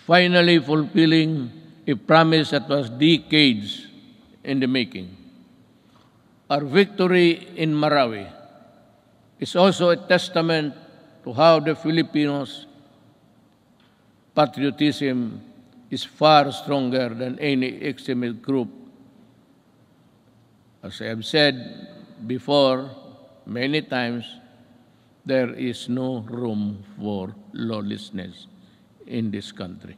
finally fulfilling a promise that was decades in the making. Our victory in Marawi is also a testament to how the Filipinos' patriotism is far stronger than any extremist group. As I have said before many times, there is no room for lawlessness in this country.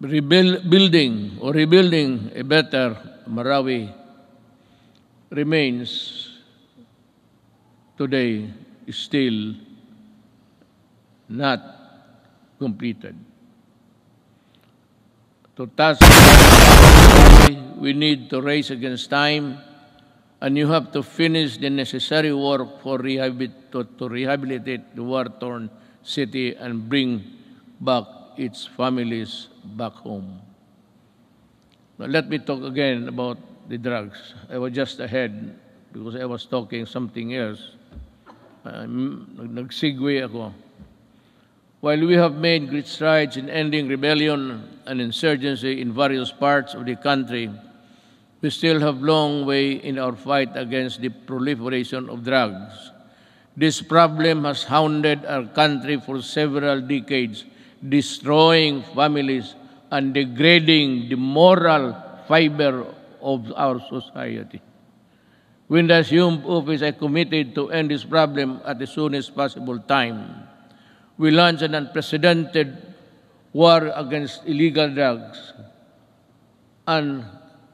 Rebuilding a better Marawi remains today still not completed. To task we need to race against time, and you have to finish the necessary work for to rehabilitate the war-torn city and bring back its families back home. Now, let me talk again about the drugs. I was just ahead because I was talking something else. Nag-segue ako. While we have made great strides in ending rebellion and insurgency in various parts of the country, we still have a long way in our fight against the proliferation of drugs. This problem has hounded our country for several decades, destroying families and degrading the moral fiber of our society. When the assumed office, I committed to end this problem at the soonest possible time. We launched an unprecedented war against illegal drugs and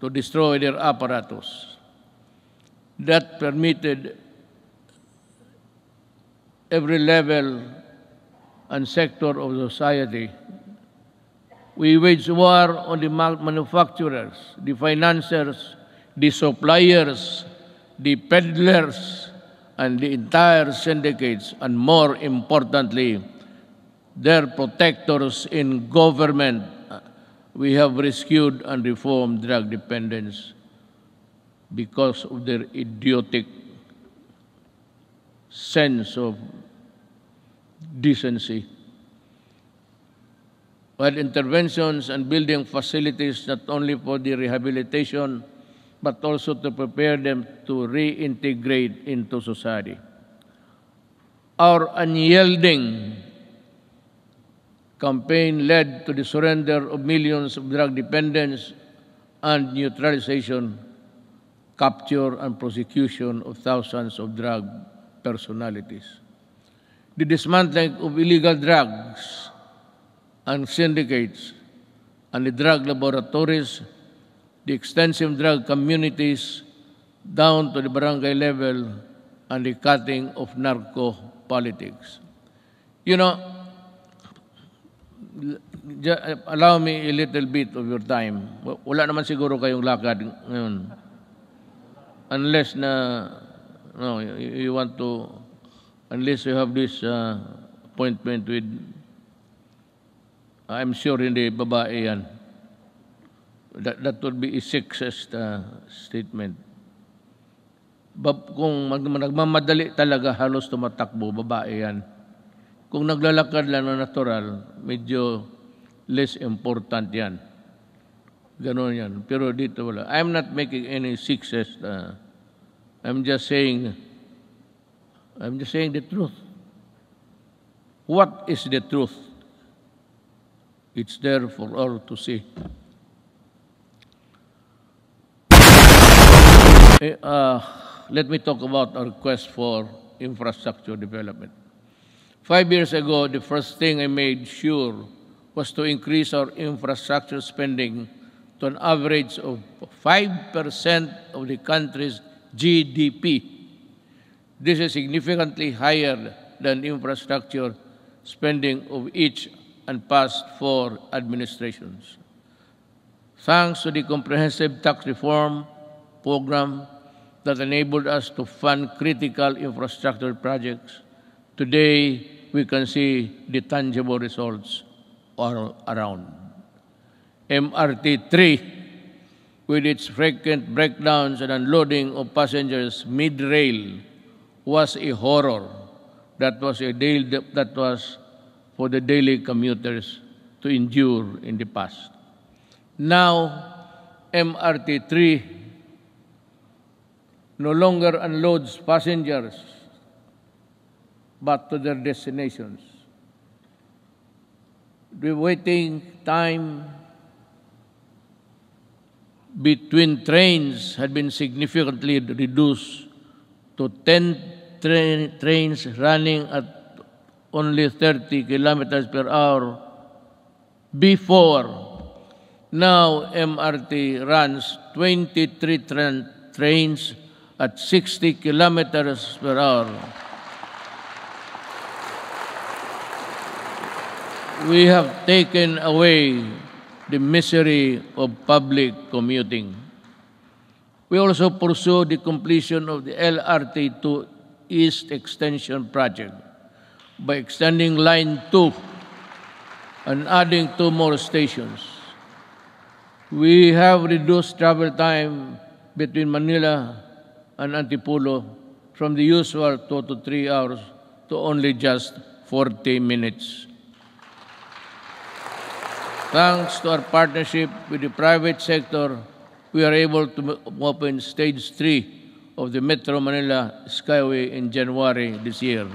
to destroy their apparatus. That permitted every level and sector of society. We waged war on the manufacturers, the financiers, the suppliers, the peddlers, and the entire syndicates, and more importantly, their protectors in government. We have rescued and reformed drug dependence because of their idiotic sense of decency. While interventions and building facilities not only for the rehabilitation, but also to prepare them to reintegrate into society. Our unyielding campaign led to the surrender of millions of drug dependents and neutralization, capture, and prosecution of thousands of drug personalities. The dismantling of illegal drugs and syndicates and the drug laboratories, the extensive drug communities down to the barangay level, and the cutting of narco politics. You know, allow me a little bit of your time. Wala naman siguro kayong lakad ngayon. Unless you want to, unless you have this appointment with, I'm sure hindi babae yan. That would be a sexist statement. Kung nagmamadali talaga, halos tumatakbo, babae yan. Kung naglalakad lang na natural, medyo less important yan. Ganon yan. Pero dito wala. I'm not making any sexist. I'm just saying the truth. What is the truth? It's there for all to see. Let me talk about our quest for infrastructure development. 5 years ago, the first thing I made sure was to increase our infrastructure spending to an average of 5% of the country's GDP. This is significantly higher than infrastructure spending of each and past 4 administrations. Thanks to the comprehensive tax reform program that enabled us to fund critical infrastructure projects, today we can see the tangible results all around. MRT 3 with its frequent breakdowns and unloading of passengers mid-rail, was a horror. That was for the daily commuters to endure in the past. Now, MRT-3 no longer unloads passengers but to their destinations. The waiting time between trains had been significantly reduced to 10 trains running at only 30 kilometers per hour before. Now MRT runs 23 trains at 60 kilometers per hour. We have taken away the misery of public commuting. We also pursue the completion of the LRT to East Extension Project by extending Line 2 and adding 2 more stations. We have reduced travel time between Manila and Antipolo from the usual 2 to 3 hours to only just 40 minutes. Thanks to our partnership with the private sector, we are able to open Stage 3 of the Metro Manila Skyway in January this year.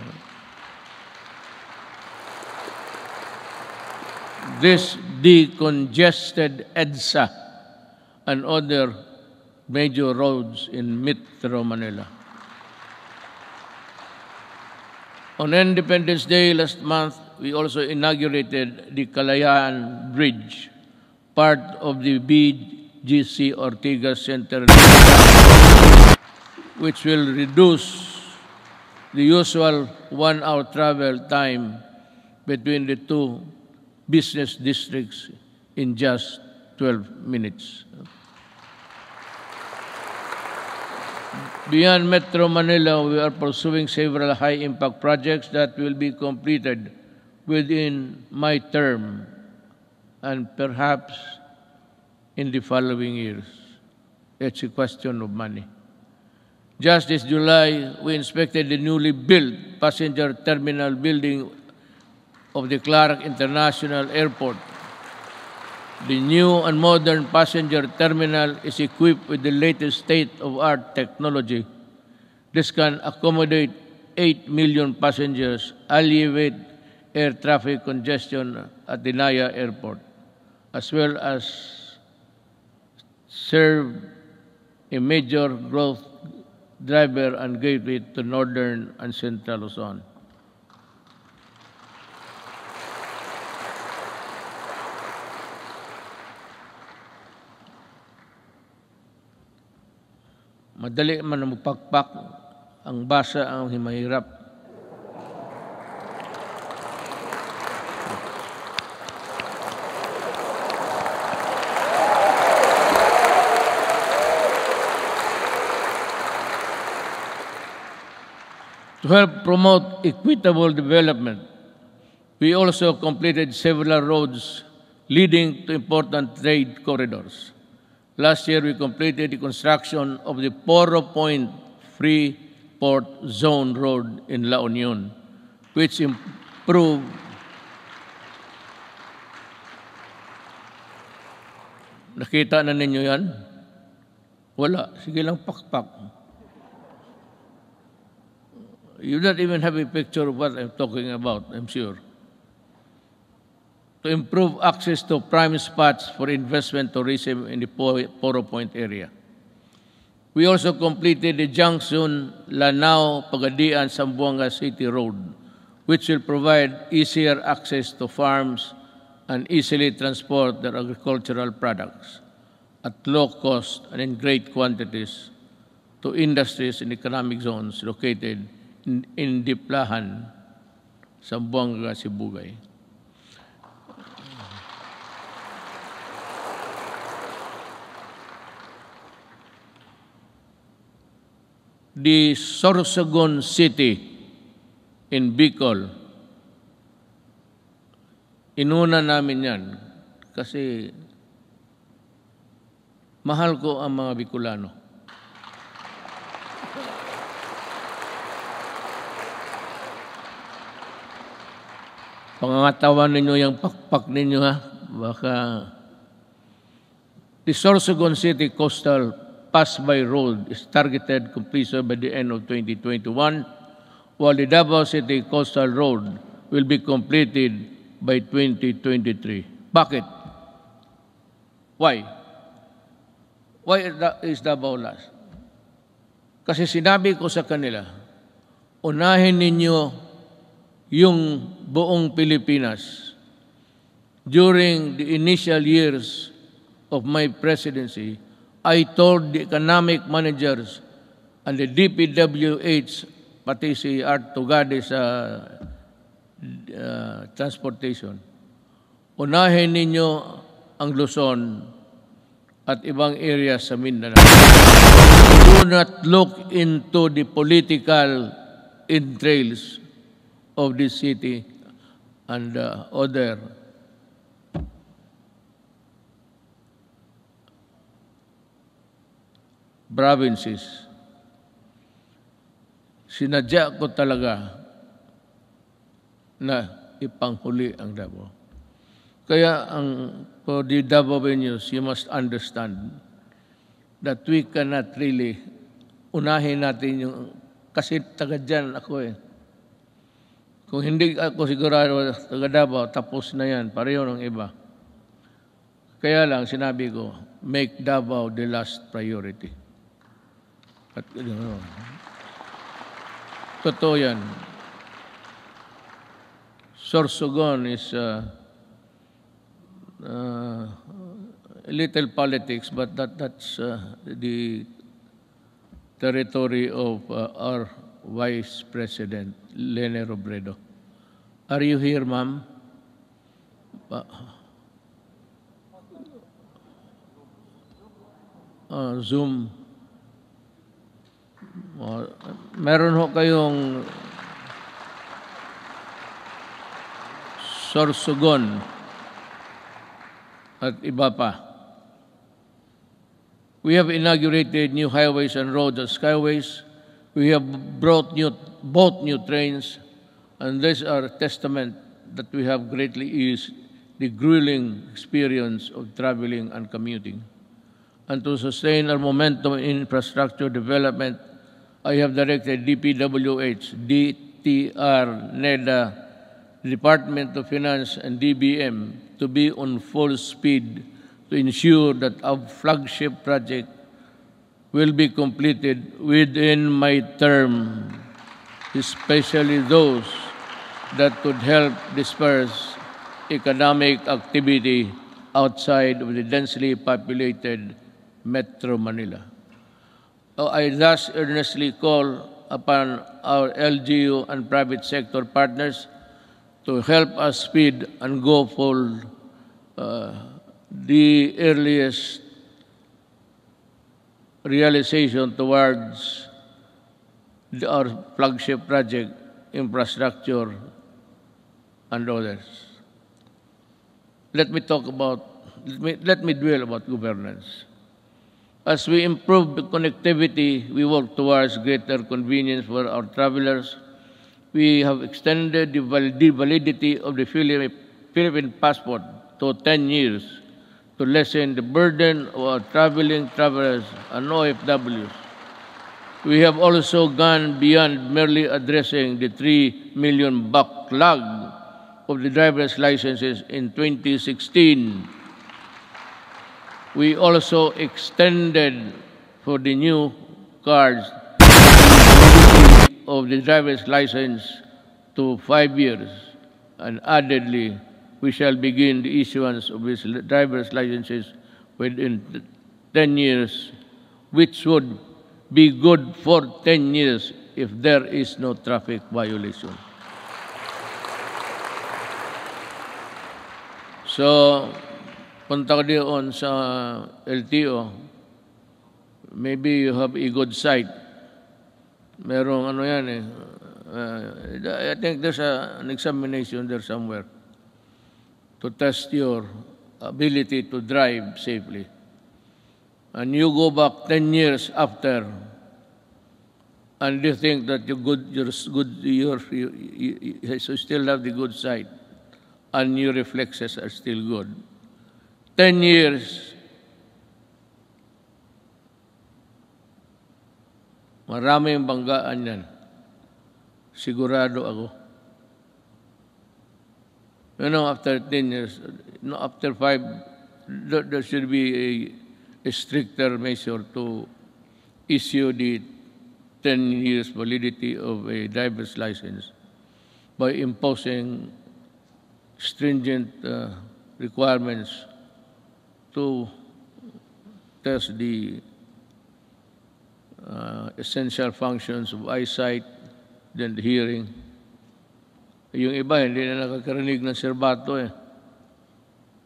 This decongested EDSA and other major roads in Metro Manila. On Independence Day last month, we also inaugurated the Kalayaan Bridge, part of the BGC Ortigas Center, which will reduce the usual 1-hour travel time between the two business districts in just 12 minutes. Beyond Metro Manila, we are pursuing several high-impact projects that will be completed within my term and perhaps in the following years. It's a question of money. Just this July, we inspected the newly built passenger terminal building of the Clark International Airport. The new and modern passenger terminal is equipped with the latest state-of-art technology. This can accommodate 8 million passengers, alleviate air traffic congestion at the Naya Airport, as well as serve a major growth driver and gateway to northern and central Luzon. Madali man na magpakpak, ang basa ang mahirap. To help promote equitable development, we also completed several roads leading to important trade corridors. Last year, we completed the construction of the Poro Point Free Port Zone Road in La Union, which improved nakita na ninyo yan? Wala. Sige lang pakpak. You don't even have a picture of what I'm talking about, I'm sure. To improve access to prime spots for investment tourism in the Poro Point area. We also completed the junction Lanao-Pagadian-Zamboanga City Road, which will provide easier access to farms and easily transport their agricultural products at low cost and in great quantities to industries and economic zones located in Diplahan, Zamboanga, Sibugay. The Sorsogon City in Bicol, inuna namin yan kasi Mahal ko ang mga Bicolano. Pangangatawan ninyo yung pakpak ninyo, ha? Baka the Sorsogon City Coastal Pass-by Road is targeted completion by the end of 2021, while the Davao City Coastal Road will be completed by 2023. Bakit? Why? Why is Davao last? Kasi sinabi ko sa kanila, unahin ninyo yung buong Pilipinas. During the initial years of my presidency, I told the economic managers and the DPWH, pati si Art Tugade sa transportation, unahin ninyo ang Luzon at ibang areas sa Mindanao. Do not look into the political entrails of this city and other provinces. Sinadya ko talaga na ipanghuli ang Davao. Kaya for the Davaoenos, you must understand that we cannot really unahin natin yung, kasi taga dyan ako eh. Kung hindi ako sigurado taga Davao, tapos na yan, pareho ng iba. Kaya lang sinabi ko, make Davao the last priority. At totoo yan. Sorsogon is a little politics, but that's the territory of our Vice President, Lene Robredo. Are you here, ma'am? Zoom. Meron ho kayong Sorsogon at iba pa. We have inaugurated new highways and roads and skyways. We have bought new trains, and these are a testament that we have greatly eased the grueling experience of traveling and commuting. And to sustain our momentum in infrastructure development, I have directed DPWH, DTR, NEDA, Department of Finance, and DBM to be on full speed to ensure that our flagship project will be completed within my term, especially those that could help disperse economic activity outside of the densely populated Metro Manila. I thus earnestly call upon our LGU and private sector partners to help us speed and go for the earliest realization towards our flagship project, infrastructure, and others. Let me dwell about governance. As we improve the connectivity, we work towards greater convenience for our travelers. We have extended the validity of the Philippine passport to 10 years to lessen the burden of our traveling travelers and OFWs. We have also gone beyond merely addressing the 3 million backlog of the driver's licenses in 2016. We also extended for the new cards of the driver's license to 5 years, and addedly, we shall begin the issuance of these driver's licenses within 10 years, which would be good for 10 years if there is no traffic violation. So, punta ko doon sa LTO, maybe you have a good sight. Merong ano yan eh. I think there's an examination there somewhere to test your ability to drive safely. and you go back 10 years after, and you think that you still have the good side, and your reflexes are still good. 10 years, maraming banggaan yan. Sigurado ako. After 10 years, after 5, there should be a stricter measure to issue the 10 years validity of a driver's license by imposing stringent requirements to test the essential functions of eyesight, then the hearing. Yung iba, hindi na nakakarinig ng serbato eh.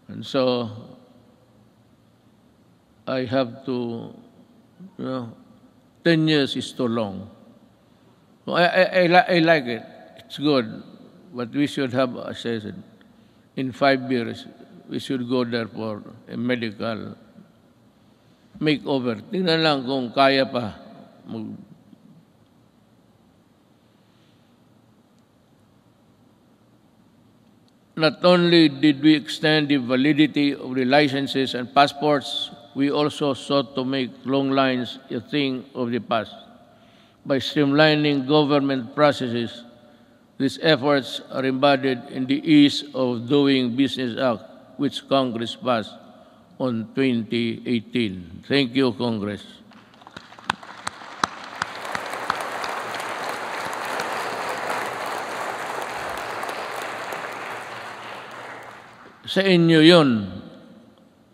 And so, I have to, 10 years is too long. So I like it. It's good. But we should have, as I said, in 5 years, we should go there for a medical makeover. Tingnan lang kung kaya pa. Not only did we extend the validity of the licenses and passports, we also sought to make long lines a thing of the past. By streamlining government processes, these efforts are embodied in the Ease of Doing Business Act, which Congress passed on 2018. Thank you, Congress. Sa inyo yun.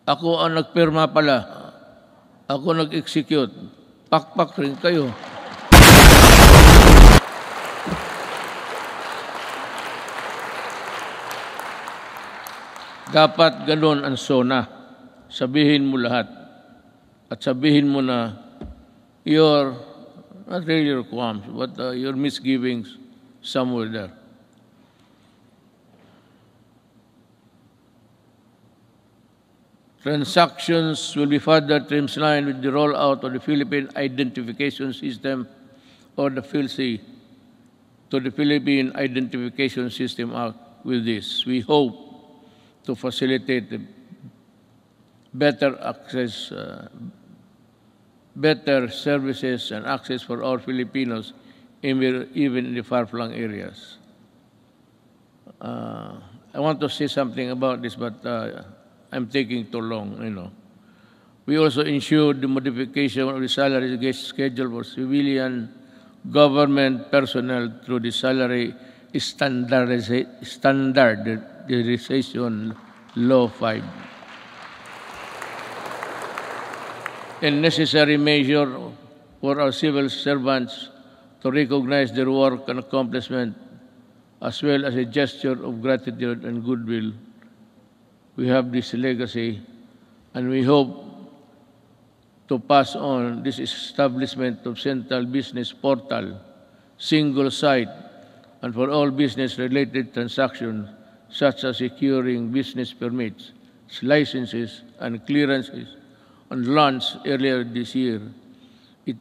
Ako ang nagpirma pala. Ako nag-execute. Pakpak rin kayo. Dapat ganun ang SONA. Sabihin mo lahat. At sabihin mo na your, not really your qualms, but your misgivings somewhere there. Transactions will be further streamlined with the rollout of the Philippine Identification System, or the PhilSy, to the Philippine Identification System Act. With this, we hope to facilitate better access, better services and access for all Filipinos, even in the far-flung areas. I want to say something about this, but I'm taking too long, We also ensured the modification of the salary schedule for civilian government personnel through the Salary Standardization Law 5. A necessary measure for our civil servants to recognize their work and accomplishment, as well as a gesture of gratitude and goodwill. We have this legacy, and we hope to pass on this establishment of Central Business Portal, single site, and for all business-related transactions, such as securing business permits, licenses, and clearances, on launch earlier this year. It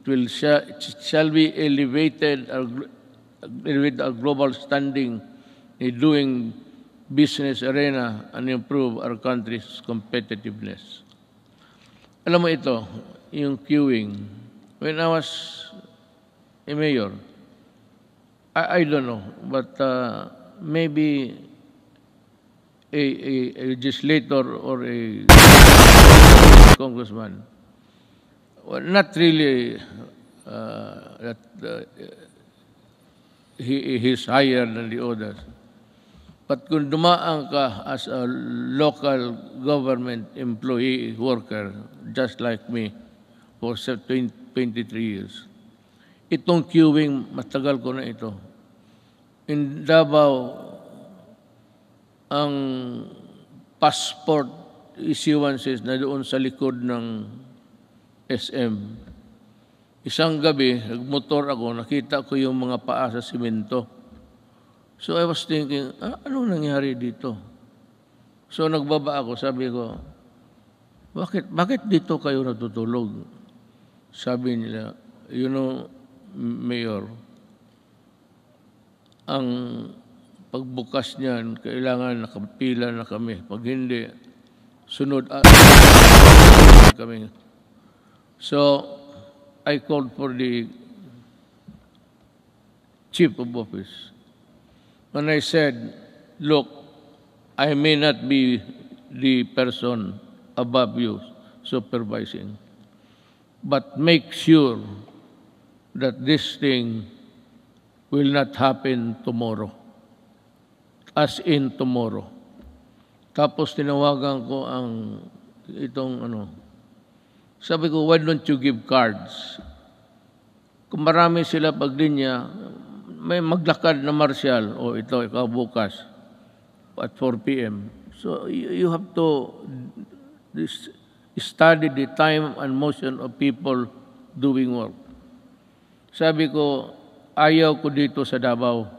shall be elevated our global standing in doing business arena and improve our country's competitiveness. Alam mo ito, yung queuing. When I was a mayor, I don't know, but maybe a legislator or a congressman, well, not really he's higher than the others. But kung dumaan ka as a local government employee worker, just like me, for 23 years, itong queuing, matagal ko na ito. In Davao, ang passport issuances na doon sa likod ng SM. Isang gabi, nagmotor ako, nakita ko yung mga paa sa simento. So I was thinking, anong nangyari dito? So nagbaba ako, sabi ko, bakit dito kayo natutulog? Sabi nila, Mayor, ang pagbukas niyan, kailangan nakapila na kami. Pag hindi, sunod kami. So, I called for the chief of office. And I said, look, I may not be the person above you supervising, but make sure that this thing will not happen tomorrow. As in tomorrow. Tapos tinawagan ko sabi ko, why don't you give cards? Kung marami sila paglinya, may maglakad na martial, ito, ikaw bukas, at 4 p.m. So you have to study the time and motion of people doing work. Sabi ko, ayaw ko dito sa Davao.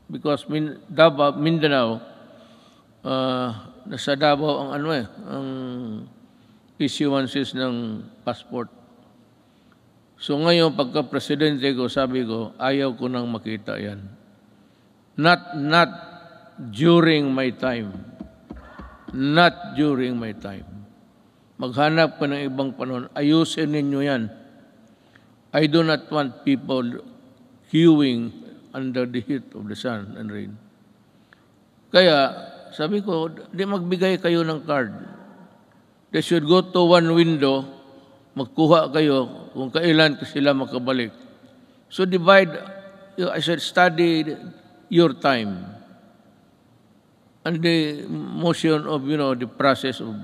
Because Mindanao, nasa Davao ang issuances ng passport. So ngayon, pagka-presidente ko, sabi ko, ayaw ko nang makita yan. Not during my time. Not during my time. Maghanap ka ng ibang panahon. Ayusin ninyo yan. I do not want people queuing under the heat of the sun and rain. Kaya, sabi ko, di magbigay kayo ng card. They should go to one window, magkuha kayo kung kailan sila makabalik. So divide, I said, study your time. And the motion of, the process of.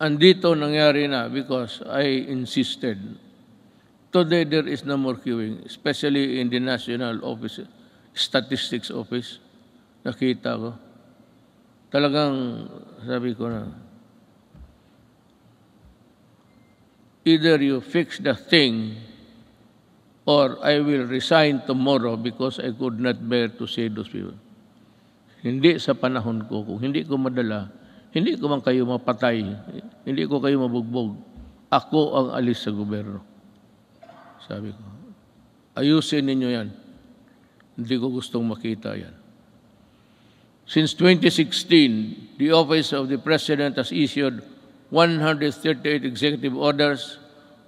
And dito nangyari na because I insisted. Today, there is no more queuing, especially in the National Office, Statistics Office. Nakita ko. Talagang, sabi ko na, either you fix the thing or I will resign tomorrow because I could not bear to see those people. Hindi sa panahon ko. Kung hindi ko madala, hindi ko man kayo mapatay, hindi ko kayo mabugbog. Ako ang alis sa gobyerno. Sabi ko, ayusin ninyo yan. Hindi ko gustong makita yan. Since 2016, the Office of the President has issued 138 executive orders,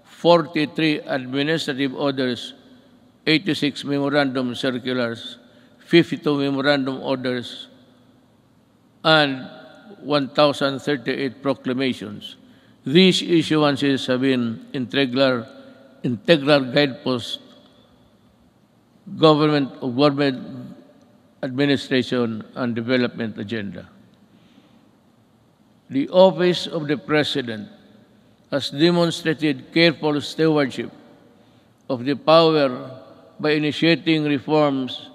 43 administrative orders, 86 memorandum circulars, 52 memorandum orders, and 1,038 proclamations. These issuances have been integral guideposts government administration and development agenda. The Office of the President has demonstrated careful stewardship of the power by initiating reforms.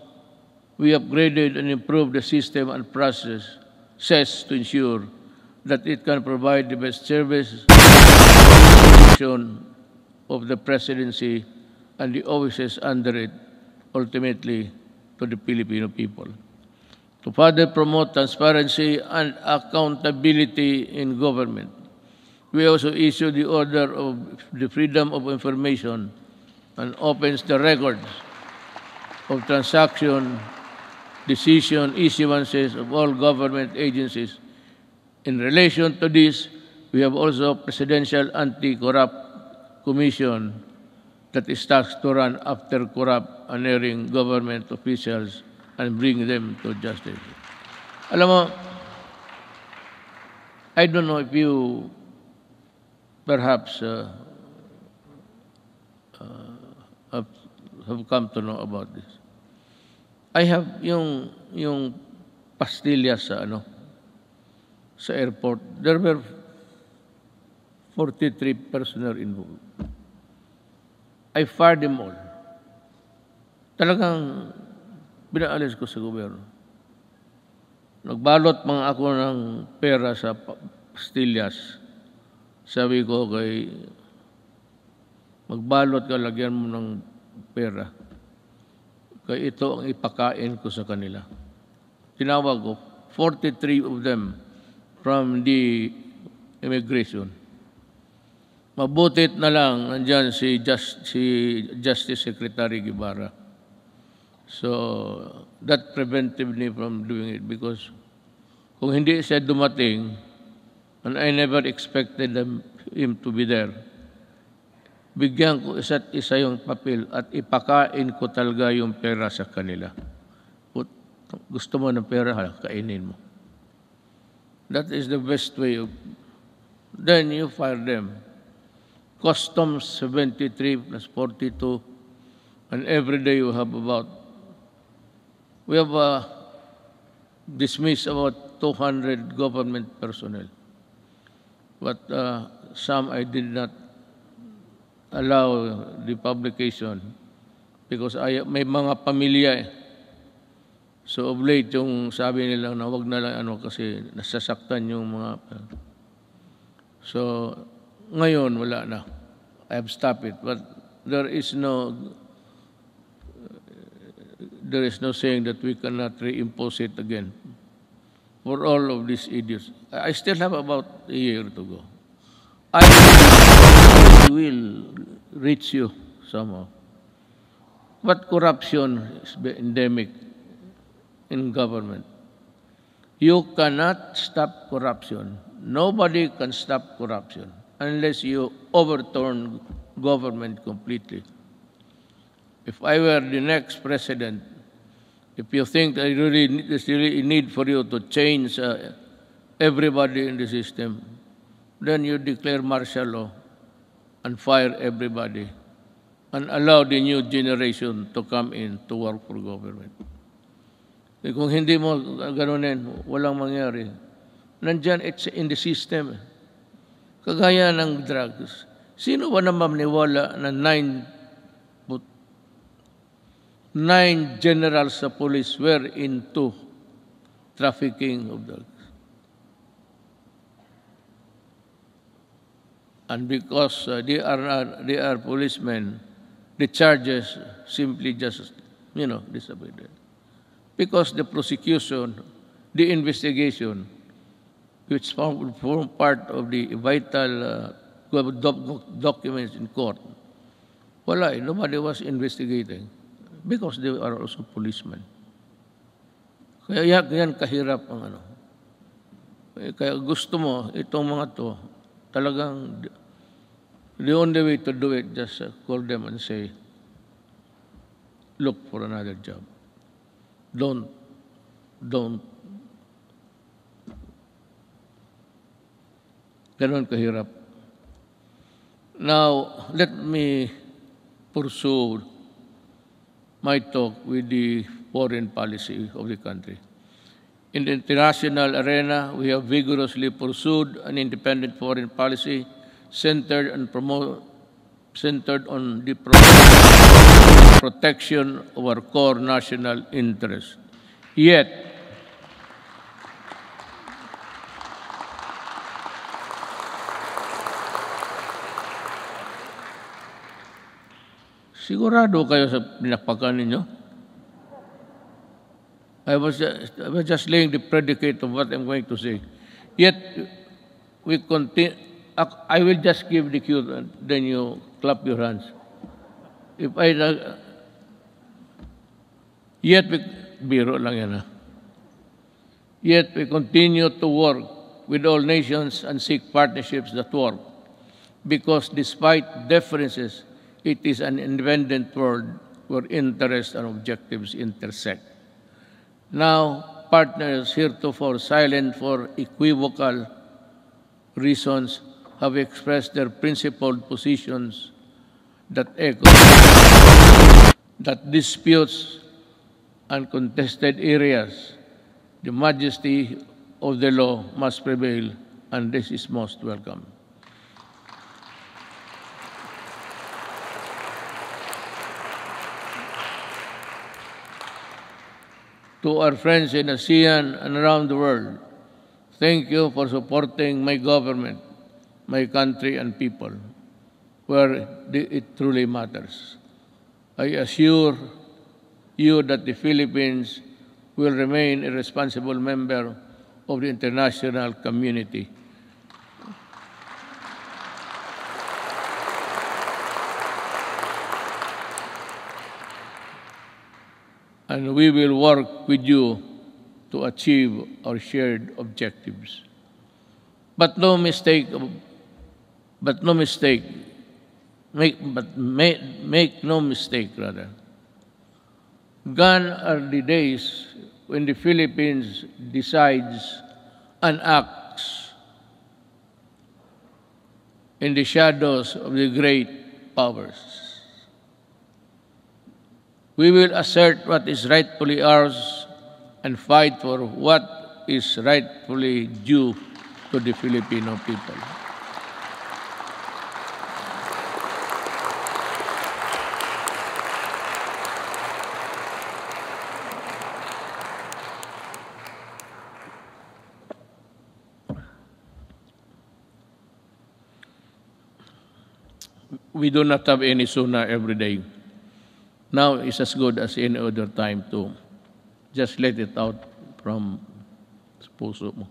We upgraded and improved the system and processes to ensure that it can provide the best service of the presidency and the offices under it, ultimately to the Filipino people. To further promote transparency and accountability in government, we also issued the Order of the Freedom of Information and opens the records of transaction, decision, issuances of all government agencies. In relation to this, we have also Presidential Anti-Corrupt Commission that is tasked to run after corrupt and erring government officials and bring them to justice. Alam mo, I don't know if you perhaps have come to know about this. I have yung pastillas sa airport. There were 43 personnel involved. I fired them all. Talagang binaalis ko sa gobyerno. Nagbalot mga ako ng pera sa pastillas. Sabi ko magbalot ka, lagyan mo ng pera. Kaya ito ang ipakain ko sa kanila. Tinawag ko, 43 of them from the immigration. Mabutit na lang nandyan si Justice Secretary Guevara. So that prevented me from doing it because kung hindi siya dumating, and I never expected him to be there, bigyan ko isa't isa yung papel at ipakain ko talaga yung pera sa kanila. Gusto mo ng pera, kainin mo. That is the best way of... Then you fire them. Customs 73 plus 42, and every day you have about... We have dismissed about 200 government personnel. But some I did not allow the publication because may mga pamilya eh. So of late yung sabi nila na wag na lang kasi nasasaktan yung mga... So ngayon wala na. I have stopped it. But there is no saying that we cannot reimpose it again for all of these idiots. I still have about a year to go. I will reach you somehow. But corruption is endemic in government. You cannot stop corruption. Nobody can stop corruption unless you overturn government completely. If I were the next president, if you think that there's really a need for you to change everybody in the system, then you declare martial law and fire everybody and allow the new generation to come in to work for government. Kung hindi mo ganunin, walang mangyari. Nandyan, it's in the system. Kagaya ng drugs. Sino ba naman maniwala na 9 generals sa police were into trafficking of drugs? And because they are policemen, the charges simply just, disappeared. Because the prosecution, the investigation, which form part of the vital documents in court, wala, nobody was investigating because they are also policemen. Kaya yan kahirap ang Kaya gusto mo, itong mga to, talagang the only way to do it, just call them and say, look for another job. Don't. Ganon kahirap. Now, let me pursue my talk with the foreign policy of the country. In the international arena, we have vigorously pursued an independent foreign policy centered on the protection of our core national interests. Yet, sigurado kayo sa pinakpakan ninyo? I was just laying the predicate of what I'm going to say. Yet, we continue. I will just give the cue, then you clap your hands. Yet we continue to work with all nations and seek partnerships that work, because despite differences, it is an independent world where interests and objectives intersect. Now, partners heretofore silent for equivocal reasons have expressed their principled positions that echo that disputes and contested areas, the majesty of the law must prevail, and this is most welcome. To our friends in ASEAN and around the world, thank you for supporting my government, my country and people, where it truly matters. I assure you that the Philippines will remain a responsible member of the international community. and we will work with you to achieve our shared objectives. But no mistake, make no mistake, rather. Gone are the days when the Philippines decides and acts in the shadows of the great powers. We will assert what is rightfully ours and fight for what is rightfully due to the Filipino people. We do not have any suna every day. Now is as good as any other time to just let it out from puso mo.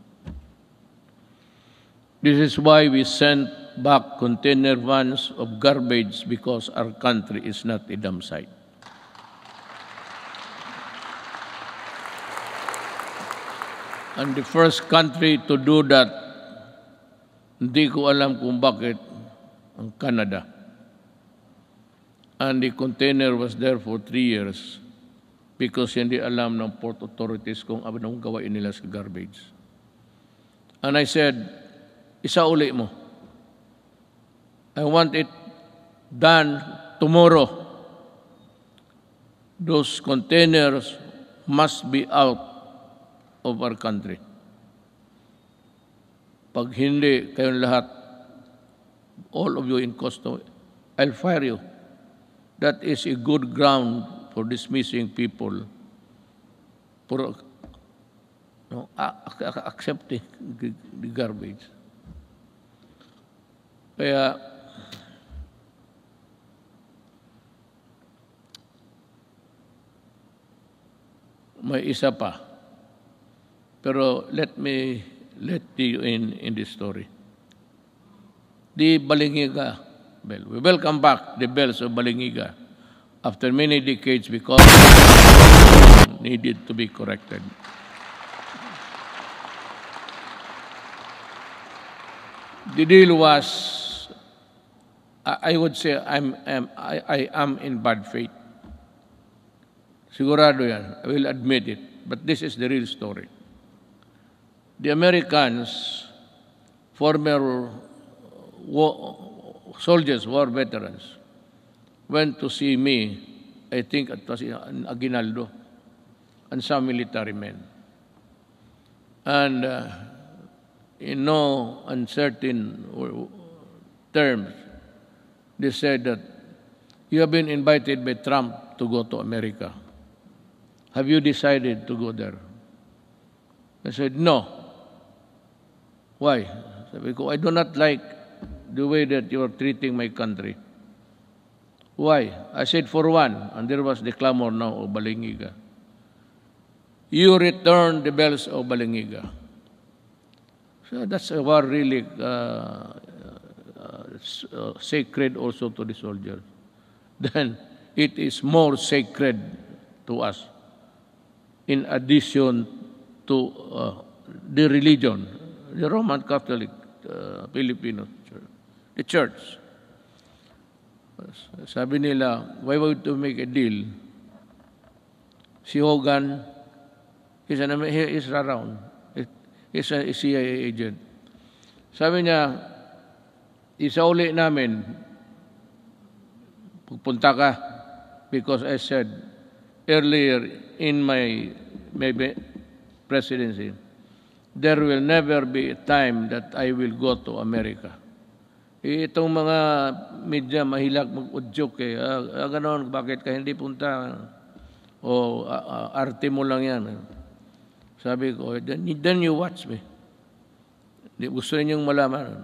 This is why we sent back container vans of garbage, because our country is not a dump site. And the first country to do that, hindi ko alam kung bakit, ang Canada. And the container was there for 3 years because hindi alam ng port authorities kung anong gawain nila sa garbage. And I said, isauli mo. I want it done tomorrow. Those containers must be out of our country. Pag hindi kayong lahat, all of you in custody, I'll fire you. That is a good ground for dismissing people for accepting the garbage. Kaya may isa pa. Pero let you in the story. The Balingiga bell. We welcome back the bells of Balingiga after many decades because needed to be corrected. The deal was, I would say, I am in bad faith. Sigurado yan. I will admit it. But this is the real story. The Americans, former soldiers, war veterans, went to see me, I think it was in Aguinaldo, and some military men. And in no uncertain terms, they said that you have been invited by Trump to go to America. Have you decided to go there? I said, no. Why? Because I do not like the way that you are treating my country. Why? I said, for one, and there was the clamor now of Balingiga. You return the bells of Balingiga. So that's a war really sacred also to the soldiers. Then it is more sacred to us in addition to the religion, the Roman Catholic Filipino Church. The church. Sabi nila, why would to make a deal? Si Hogan, he is around. He's a CIA agent. Sabi niya, isauli namin, pupunta ka, because I said earlier in my presidency, there will never be a time that I will go to America. Itong mga media mahilag mag-udyok ganon, bakit ka hindi punta? O arte mo lang yan. Sabi ko, then you watch me. Gusto ninyong malaman.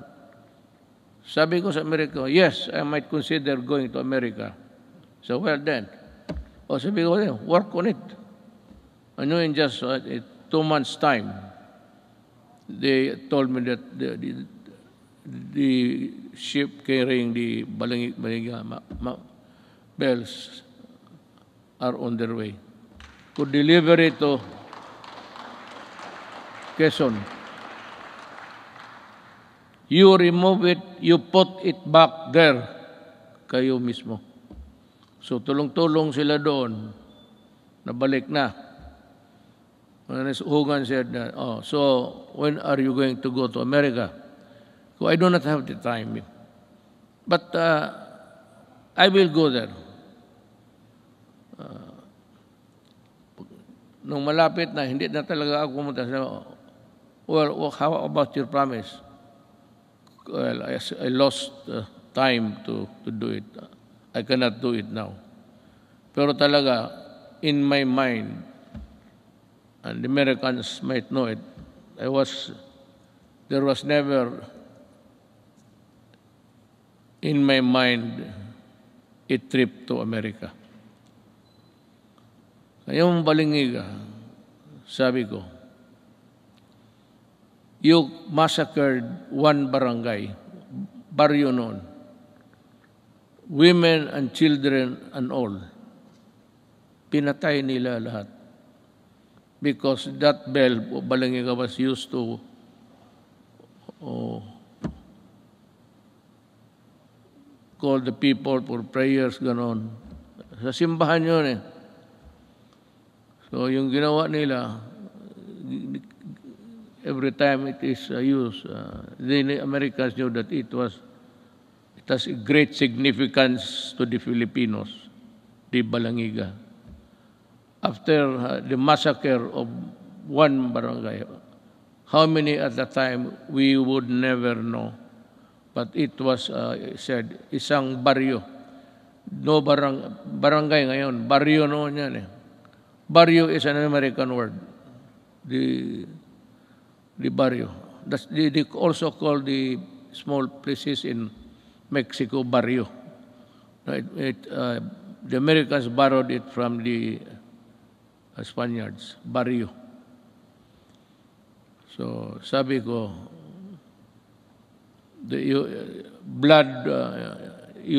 Sabi ko sa Amerika, yes, I might consider going to America. So, well then. O sabi ko, work on it. Ano in just 2 months' time, they told me that the ship carrying the Balingiga bells are on their way. could deliver it to Quezon. You remove it, you put it back there, kayo mismo. So tulong-tulong sila doon, nabalik na. And Hogan said, so when are you going to go to America? So I do not have the time. But I will go there. Nung malapit na, hindi na talaga ako pumunta. Well, how about your promise? Well, I lost time to do it. I cannot do it now. Pero talaga, in my mind, and the Americans might know it, there was never in my mind a trip to America. Ngayong Balingiga, sabi ko, you massacred one barangay, baryo noon, women and children and all. Pinatay nila lahat. Because that bell, Balingiga, was used to call the people for prayers, ganon. Sa simbahan yun eh. So yung ginawa nila, every time it is used, the Americans knew that it has a great significance to the Filipinos, the Balingiga. After the massacre of one barangay, how many at the time we would never know. But it was said, isang baryo. No barangay ngayon, baryo noon yan eh. Barrio is an American word. The barrio. They also call the small places in Mexico barrio. The Americans borrowed it from the Spaniards, barrio. So sabi ko, you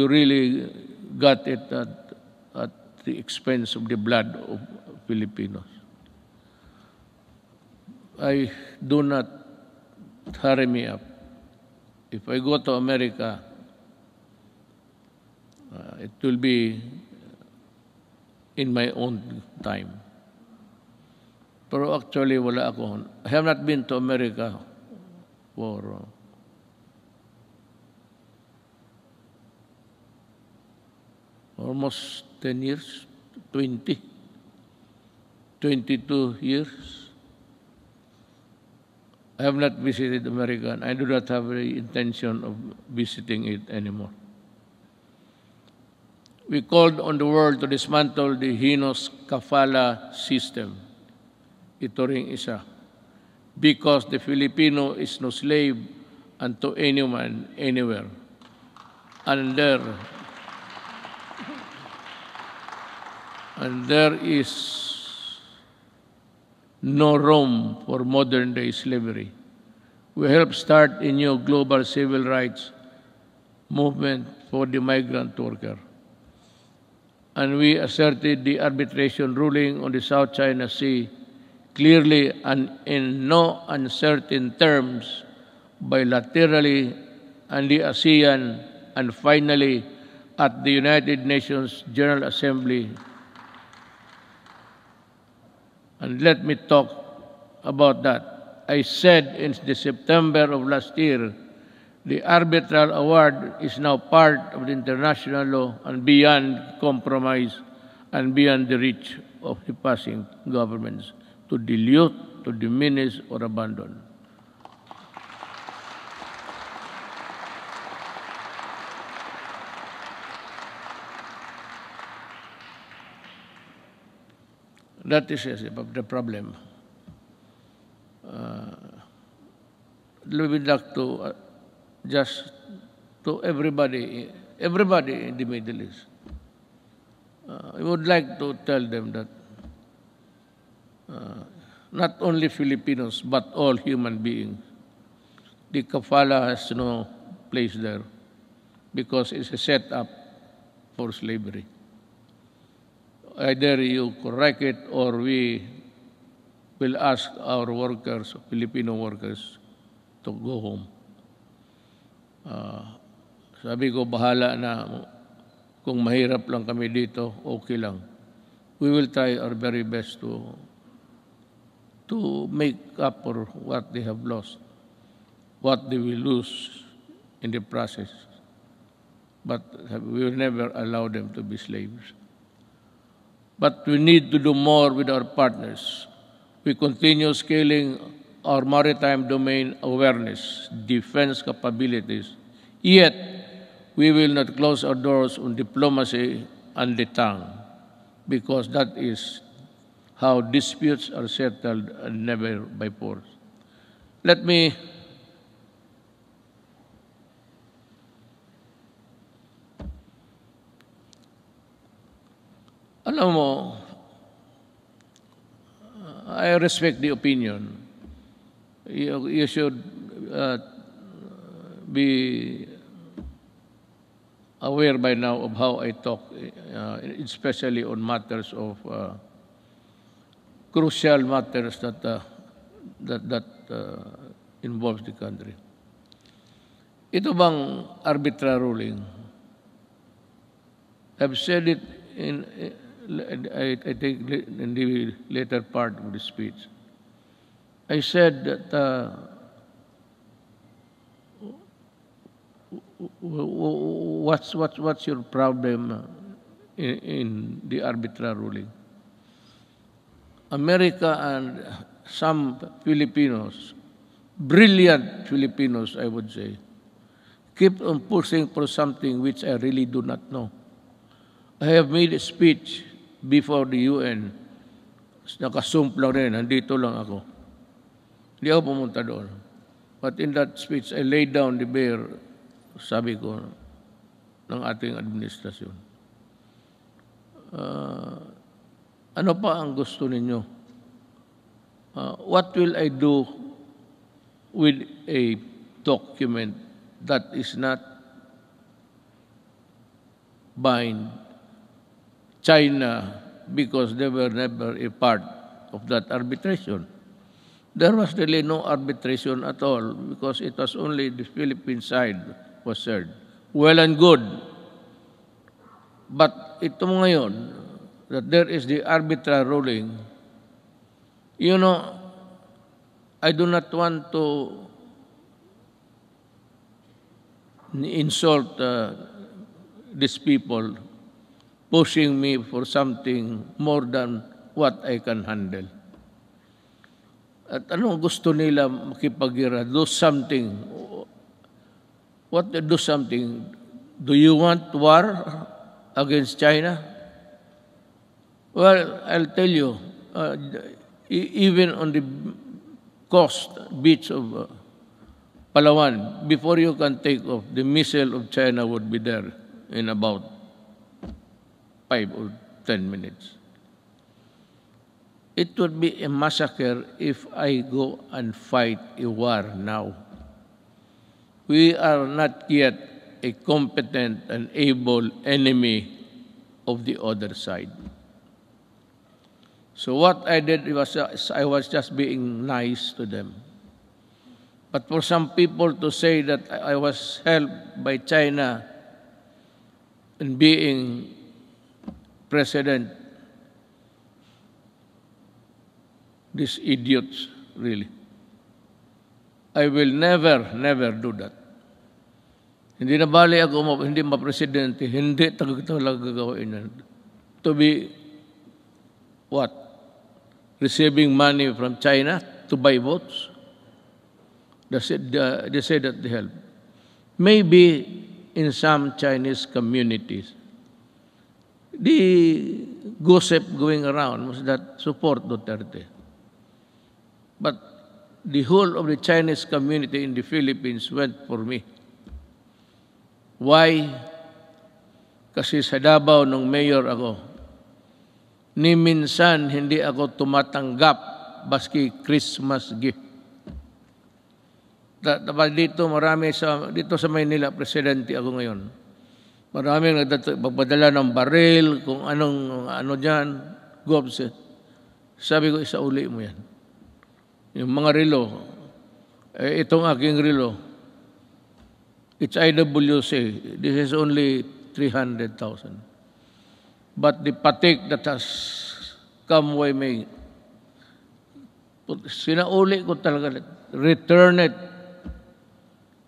really got it at the expense of the blood of Filipinos. Do not hurry me up. If I go to America, it will be in my own time. Pero actually, wala ako. I have not been to America for almost 10 years, 22 years. I have not visited America, and I do not have the intention of visiting it anymore. We called on the world to dismantle the heinous kafala system. Ito ring isa. Because the Filipino is no slave unto anyone, anywhere. And there is no room for modern-day slavery. We helped start a new global civil rights movement for the migrant worker. And we asserted the arbitration ruling on the South China Sea clearly and in no uncertain terms, bilaterally, and the ASEAN, and finally at the United Nations General Assembly. And let me talk about that. I said in the September of last year, the arbitral award is now part of the international law and beyond compromise and beyond the reach of the passing governments to dilute, to diminish, or abandon. That is the problem. We would like to just to everybody in the Middle East. I would like to tell them that not only Filipinos, but all human beings, the kafala has no place there because it's a setup for slavery. either you correct it or we will ask our workers, Filipino workers, to go home. Sabi ko, bahala na. Kung mahirap lang kami dito, okay lang. We will try our very best to make up for what they have lost, what they will lose in the process. But we will never allow them to be slaves. But we need to do more with our partners. We continue scaling our maritime domain awareness, defense capabilities. Yet, we will not close our doors on diplomacy and the tongue, because that is how disputes are settled and never by force. Let me alam mo, I respect the opinion. You should be aware by now of how I talk, especially on matters of crucial matters that involves the country. Ito bang arbitral ruling? I've said it I think in the later part of the speech. I said that what's your problem in the arbitral ruling? America and some Filipinos, brilliant Filipinos, I would say, keep on pushing for something which I really do not know. I have made a speech before the UN. Nakasump lang rin, nandito lang ako. Hindi ako pumunta doon. But in that speech, I laid down the bare, sabi ko, ng ating administrasyon. Ano pa ang gusto ninyo? What will I do with a document that is not bind China because they were never a part of that arbitration? There was really no arbitration at all because it was only the Philippine side was served. Well and good. But ito ngayon, that there is the arbitral ruling, you know, I do not want to insult these people pushing me for something more than what I can handle. At anong gusto nila makipagira? Do something. What do something? Do you want war against China? Well, I'll tell you, even on the coast beach of Palawan, before you can take off, the missile of China would be there in about 5 or 10 minutes. It would be a massacre if I go and fight a war now. We are not yet a competent and able enemy of the other side. So what I did was I was just being nice to them. But for some people to say that I was helped by China in being president, these idiots, really. I will never do that. Hindi na bali ako, hindi ma-presidente, hindi talaga gagawin yan. To be, what? Receiving money from China to buy votes? They say that they help. Maybe in some Chinese communities, the gossip going around was that support Duterte. But the whole of the Chinese community in the Philippines went for me. Why? Kasi sa Davao nung mayor ako, ni minsan hindi ako tumatanggap baski Christmas gift. Dito marami dito sa Maynila, presidente ako ngayon. Maraming pagpadala ng baril, kung anong ano dyan, gobset. Sabi ko, isauli mo yan. Yung mga relo, itong aking relo, it's IWC. This is only 300,000. But the patik that has come way may, sinauli ko talaga, return it.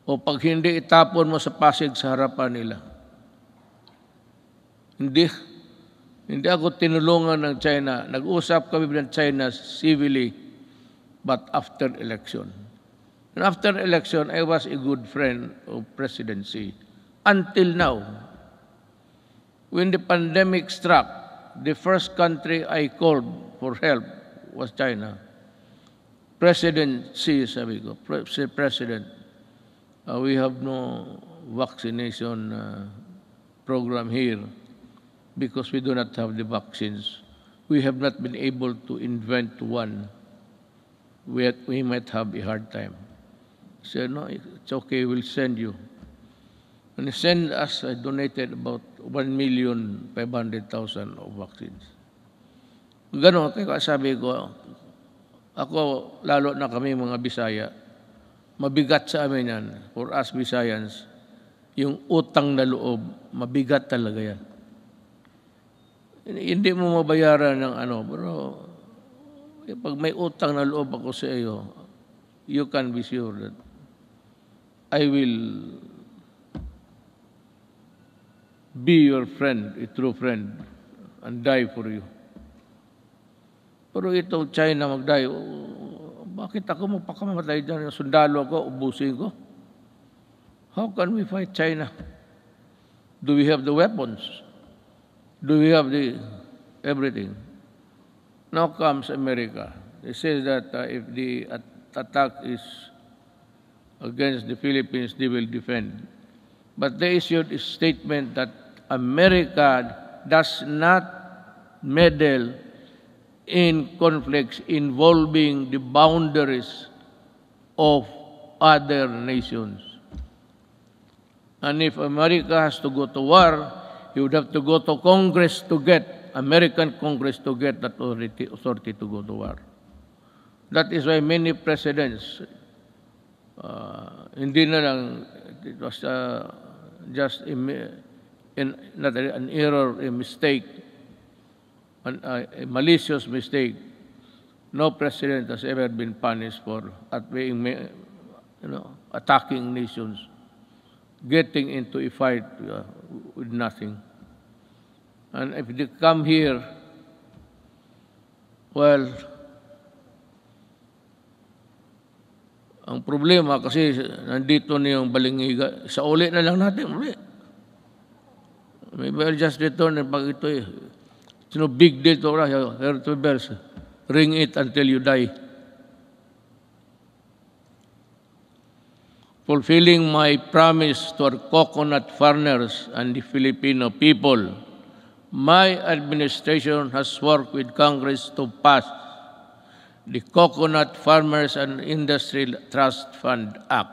O pag hindi, itapon mo sa Pasig sa harapan nila. Hindi ako tinulungan ng China. Nag-usap kami ng China civilly, but after election. And after election, I was a good friend of presidency. Until now, when the pandemic struck, the first country I called for help was China. President Xi, sabi ko, President, we have no vaccination program here because we do not have the vaccines. We have not been able to invent one. We might have a hard time. He said, no, it's okay, we'll send you. And he sent us, I donated about 1,500,000 of vaccines. Ganon, kaya sabi ko, ako, lalo na kami mga Bisaya, mabigat sa amin yan, for us Bisayans, yung utang na loob, mabigat talaga yan. Hindi mo mabayaran ng ano, pero pag may utang na loob ako sa iyo, you can be sure that I will be your friend, a true friend, and die for you. Pero ito, China mag-die, bakit ako magpakamatay dyan? Sundalo ako, ubusin ko. How can we fight China? Do we have the weapons? Do we have the everything? Now comes America. They say that if the attack is against the Philippines, they will defend. But they issued a statement that America does not meddle in conflicts involving the boundaries of other nations. And if America has to go to war, you would have to go to Congress to get, American Congress to get that authority to go to war. That is why many presidents, hindi na lang, it was just not an error, a mistake, a malicious mistake. No president has ever been punished for attacking nations, getting into a fight with nothing. And if they come here, well, ang problema kasi nandito na yung Balingiga, sa uli na lang natin, uli. Maybe I'll just return and pag ito it's no big deal to here to bells. Ring it until you die. Fulfilling my promise to our coconut farmers and the Filipino people, my administration has worked with Congress to pass the Coconut Farmers and Industry Trust Fund Act.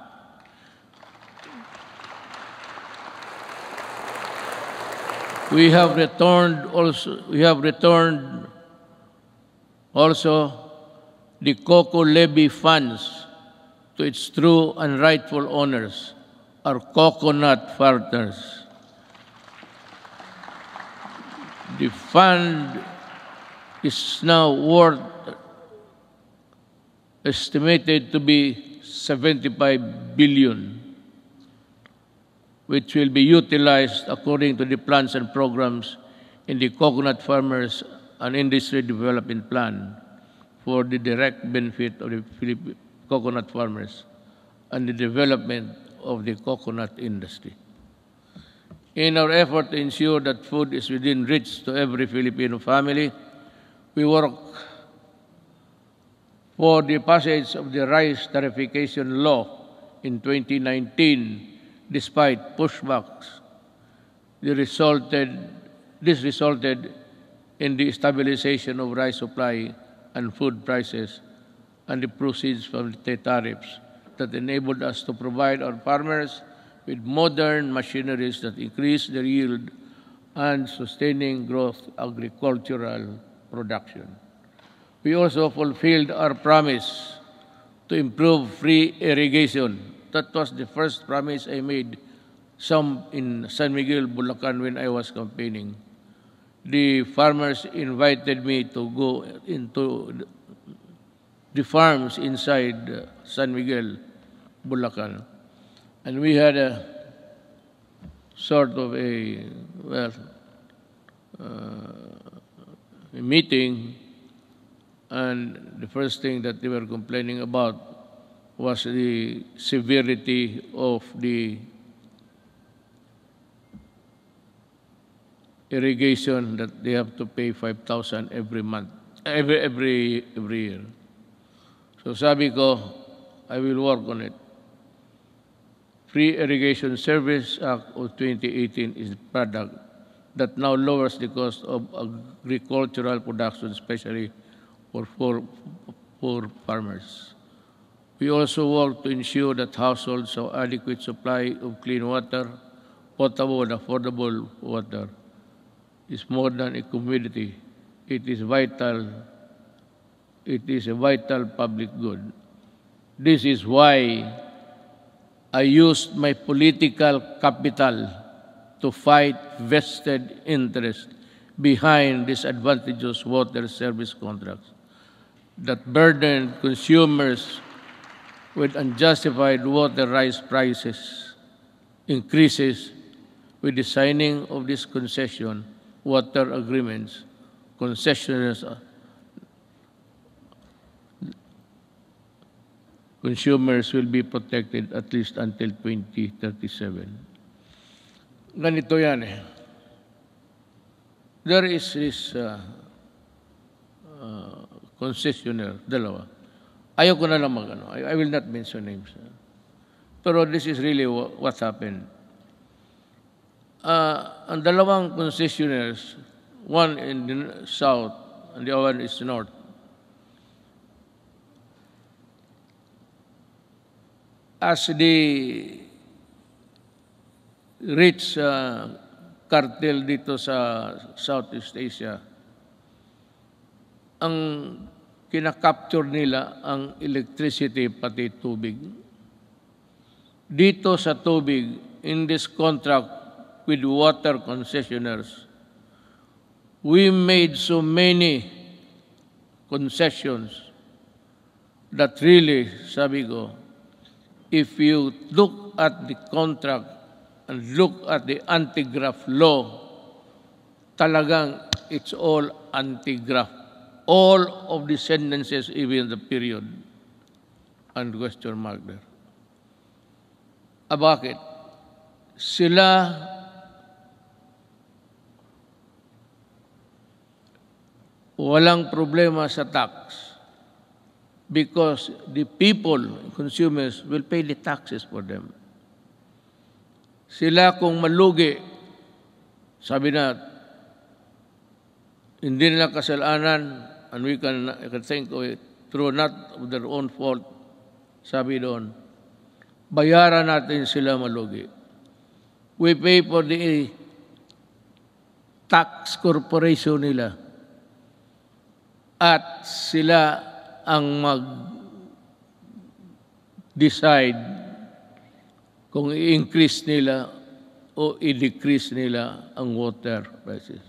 We have returned also the cocoa levy funds to its true and rightful owners, our coconut farmers. The fund is now worth estimated to be 75 billion, which will be utilized according to the plans and programs in the Coconut Farmers and Industry Development Plan for the direct benefit of the coconut farmers and the development of the coconut industry. In our effort to ensure that food is within reach to every Filipino family, we work for the passage of the rice tariffication law in 2019, despite pushbacks. This resulted in the stabilization of rice supply and food prices and the proceeds from the tariffs that enabled us to provide our farmers with modern machineries that increase their yield and sustaining growth agricultural production. We also fulfilled our promise to improve free irrigation. That was the first promise I made in San Miguel, Bulacan when I was campaigning. The farmers invited me to go into the farms inside San Miguel, Bulacan. And we had a sort of a meeting, and the first thing that they were complaining about was the severity of the irrigation, that they have to pay 5,000 every month, every year. So sabi ko, I will work on it. Free Irrigation Service Act of 2018 is the product that now lowers the cost of agricultural production, especially for poor farmers. We also work to ensure that households have adequate supply of clean water, potable and affordable water. It's more than a commodity. It is vital. It is a vital public good. This is why I used my political capital to fight vested interest behind disadvantageous water service contracts that burden consumers with unjustified water rights prices increases. With the signing of this concession water agreements, concessioners, consumers will be protected at least until 2037. Ganito yan eh. There is this concessionaire, dalawa. Ayaw ko na lang I will not mention names. Pero this is really what happened. Ang dalawang concessionaires, one in the south and the other one is north. As the rich cartel dito sa Southeast Asia, ang kinakapture nila ang electricity pati tubig. Dito sa tubig, in this contract with water concessionaires, we made so many concessions that really, sabi ko, if you look at the contract and look at the anti-graft law, talagang it's all anti-graft. All of the sentences, even the period, and question mark there. Bakit? Sila walang problema sa tax because the people, consumers, will pay the taxes for them. Sila kung malugi, sabi na, hindi nila kasalanan, and I can think of it, through not of their own fault, sabi doon, bayaran natin sila malugi. We pay for the tax corporation nila. At sila ang mag-decide kung i-increase nila o i-decrease nila ang water prices.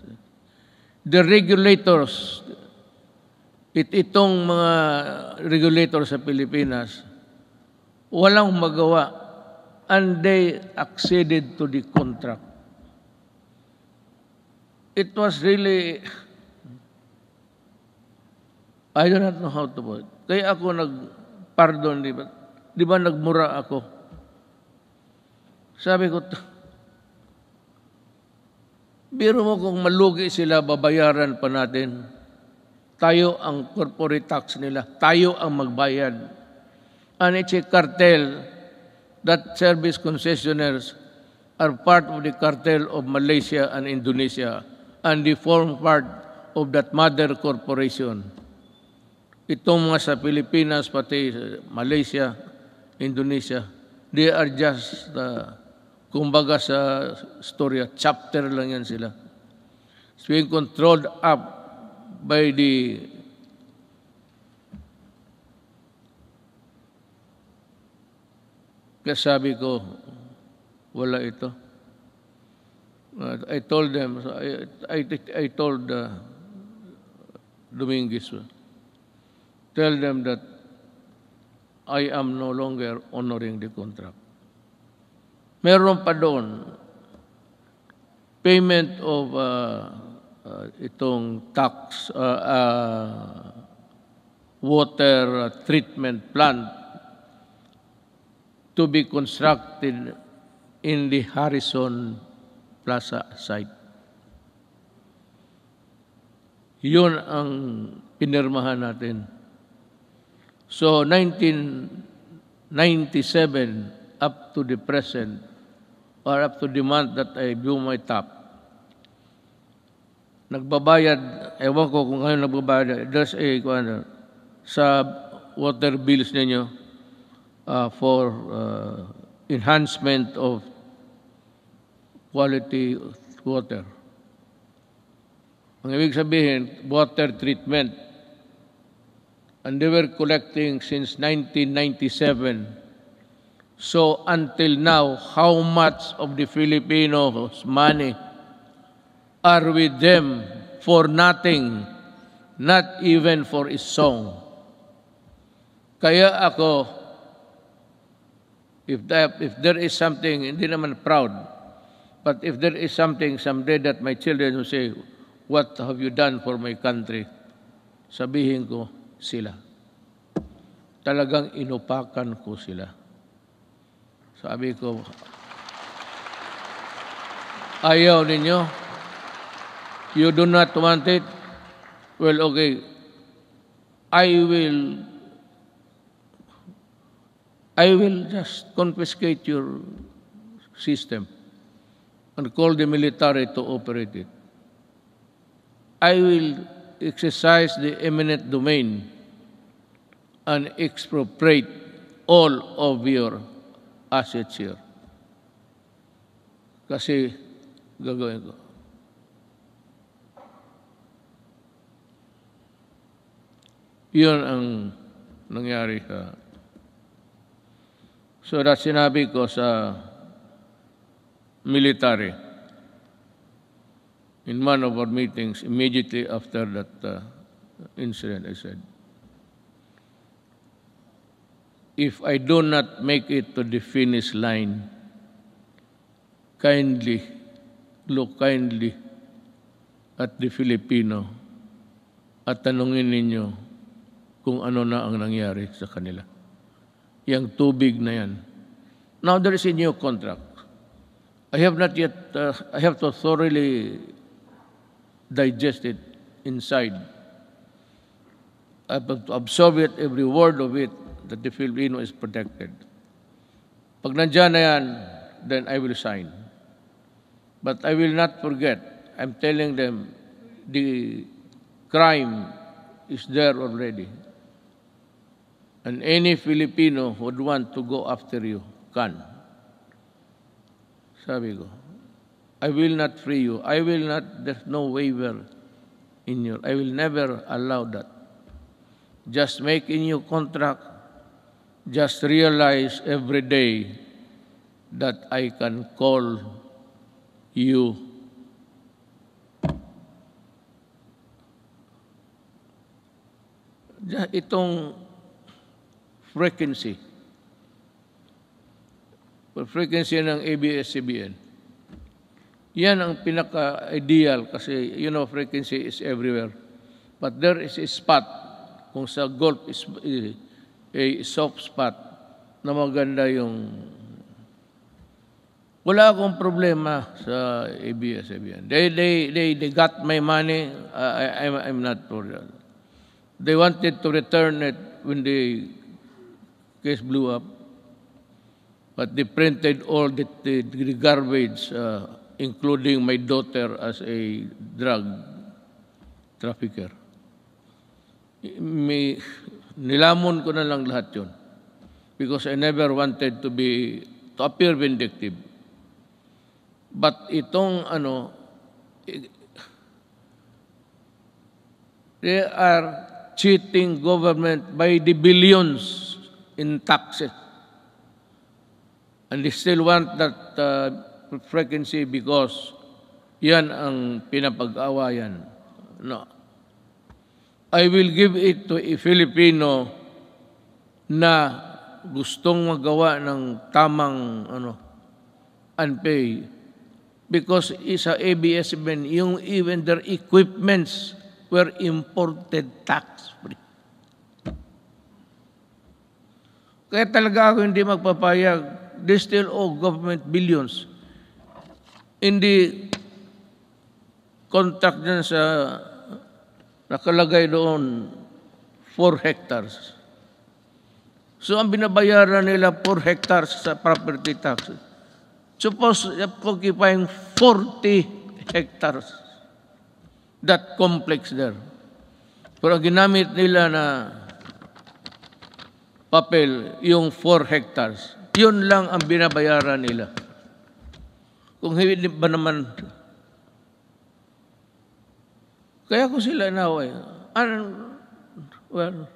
The regulators, itong mga regulators sa Pilipinas, walang magawa, and they acceded to the contract. It was really, I do not know how to put it. Kaya ako nag-pardon, di ba nagmura ako? Sabi ko, biro mo kung malugi sila, babayaran pa natin. Tayo ang corporate tax nila. Tayo ang magbayad. And it's a cartel that service concessionaires are part of the cartel of Malaysia and Indonesia, and they form part of that mother corporation. Itong mga sa Pilipinas, pati Malaysia, Indonesia, they are just Kumbaga sa storya, chapter lang yan sila. It's being controlled up by the kaya sabi ko, wala ito. I told them, I told Dominguez, tell them that I am no longer honoring the contract. Meron pa doon, payment of itong tax, water treatment plant to be constructed in the Harrison Plaza site. Yun ang pinirmahan natin. So, 1997 up to the present, or up to the month that I blew my top, nagbabayad, ewan ko kung ngayon nagbabayad, there's a, sa water bills ninyo for enhancement of quality water. Ang ibig sabihin, water treatment. And they were collecting since 1997. So until now, how much of the Filipinos' money are with them for nothing, not even for a song? Kaya ako, if there is something, hindi naman proud, but if there is something someday that my children will say, what have you done for my country? Sabihin ko, sila. Talagang inupakan ko sila. Sabi ko, ayaw ninyo? You do not want it? Well, okay. I will just confiscate your system and call the military to operate it. I will exercise the eminent domain and expropriate all of your assets here. Kasi gagawin ko. Yun ang nangyari sa... So that sinabi ko sa military. In one of our meetings, immediately after that incident, I said, if I do not make it to the finish line, kindly, look kindly at the Filipino at tanungin ninyo kung ano na ang nangyari sa kanila. Yang tubig na yan. Now there is a new contract. I have not yet, I have to thoroughly digest it inside. I have to absorb it, every word of it, that the Filipino is protected. Pag nandyan na yan, then I will sign. But I will not forget. I'm telling them, the crime is there already. And any Filipino who would want to go after you can. Sabi ko, I will not free you. I will not, there's no waiver in you. I will never allow that. Just make a new contract. Just realize every day that I can call you itong frequency ng ABS-CBN. Yan ang pinaka-ideal kasi, you know, frequency is everywhere. But there is a spot, kung sa golf is a soft spot, na maganda yung... Wala akong problema sa ABS-CBN. They got my money, I'm not for that. They wanted to return it when the case blew up, but they printed all the garbage, including my daughter as a drug trafficker. Nilamon ko na lang lahat yun because I never wanted to appear vindictive. But itong they are cheating government by the billions in taxes. And they still want that frequency because yan ang pinapag-awayan. No. I will give it to a Filipino na gustong magawa ng tamang unpay because isa ABS-CBN, even their equipments were imported tax-free. Kaya talaga ako hindi magpapayag. They still owe government billions. In the contract dyan sa nakalagay doon, 4 hectares. So ang binabayaran nila 4 hectares sa property tax. Suppose occupying 40 hectares. That complex there. Pero ginamit nila na papel, yung 4 hectares. Yun lang ang binabayaran nila. Kung hindi ba naman, kaya ko sila inaway. Well,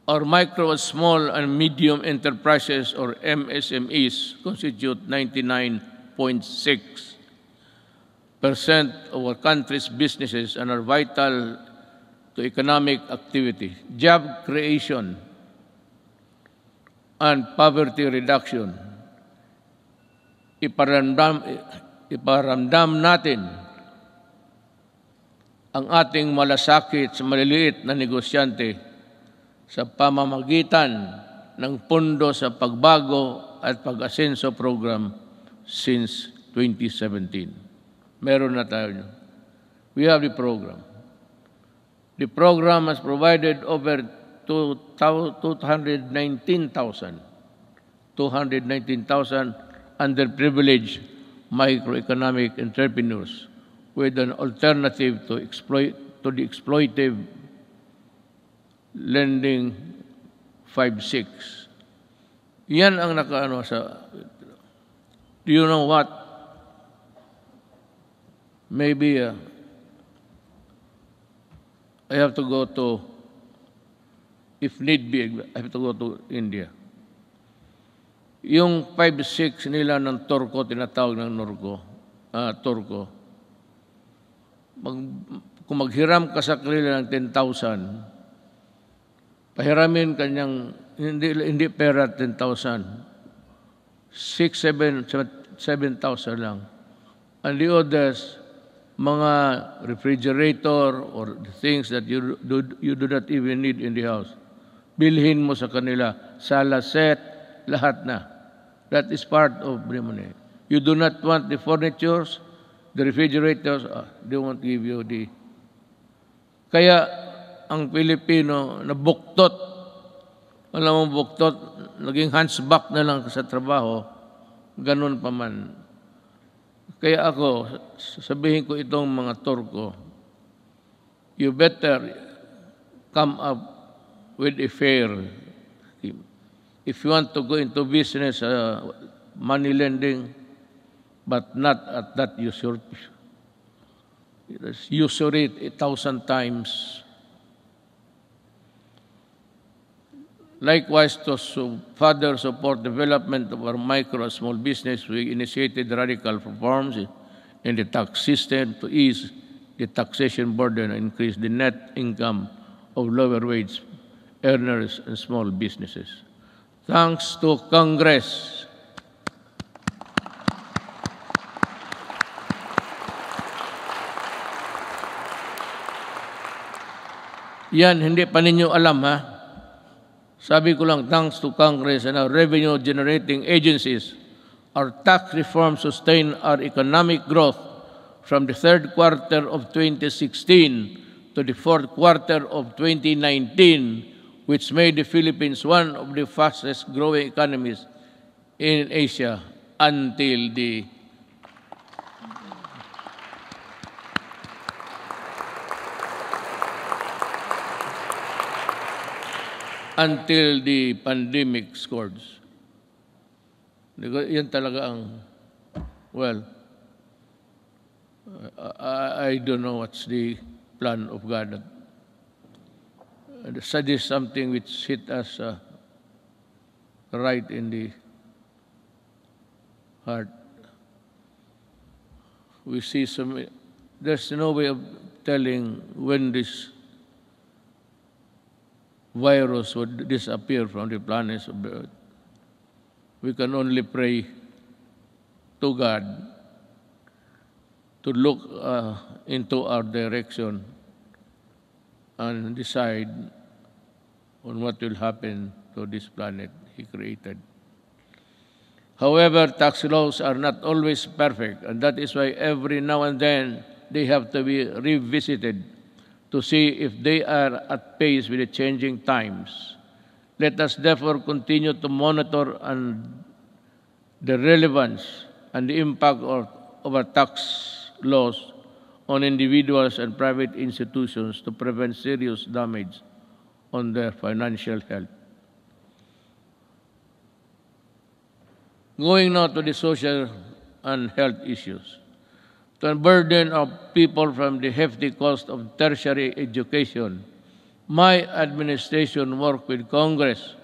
our micro, small, and medium enterprises, or MSMEs, constitute 99.6% of our country's businesses and are vital to economic activity, job creation, and poverty reduction. Iparamdam natin ang ating malasakit sa maliliit na negosyante sa pamamagitan ng Pondo sa Pagbago at Pag-asenso Program since 2017. Meron na tayo. We have the program. The program has provided over 219,000 underprivileged microeconomic entrepreneurs with an alternative to the exploitive lending 5-6. Yan ang nakaano sa. Do you know what? Maybe I have to go to, if need be, I have to go to India. Yung 5-6 nila ng Turko, tinatawag ng Turko, kung maghiram ka sa kanila ng 10,000, pahiramin kanyang, hindi pera 10,000, 7,000 lang. And the others, mga refrigerator or the things that you do not even need in the house. Bilhin mo sa kanila, sala set, lahat na. That is part of the money. You do not want the furnitures, the refrigerators, they won't give you the. Kaya ang Pilipino na buktot, alam mo buktot, naging hunchback na lang sa trabaho, ganun pa man. Kaya ako, sabihin ko itong mga Turko, you better come up with a fair scheme. If you want to go into business, money lending, but not at that usury 1,000 times. Likewise, to further support development of our micro and small business, we initiated radical reforms in the tax system to ease the taxation burden and increase the net income of lower wage earners and small businesses. Thanks to Congress. Yan, hindi pa ninyo alam, ha? Sabi ko lang, thanks to Congress and our revenue-generating agencies, our tax reform sustained our economic growth from the third quarter of 2016 to the fourth quarter of 2019, which made the Philippines one of the fastest-growing economies in Asia until the pandemic scores. Yan talaga ang, well, I don't know what's the plan of God. That is something which hit us right in the heart. We see there's no way of telling when this virus would disappear from the planets of the earth. We can only pray to God to look into our direction and decide on what will happen to this planet He created. However, tax laws are not always perfect, and that is why every now and then they have to be revisited to see if they are at pace with the changing times. Let us therefore continue to monitor the relevance and the impact of our tax laws on individuals and private institutions to prevent serious damage on their financial health. Going now to the social and health issues. To unburden of people from the hefty cost of tertiary education, my administration worked with Congress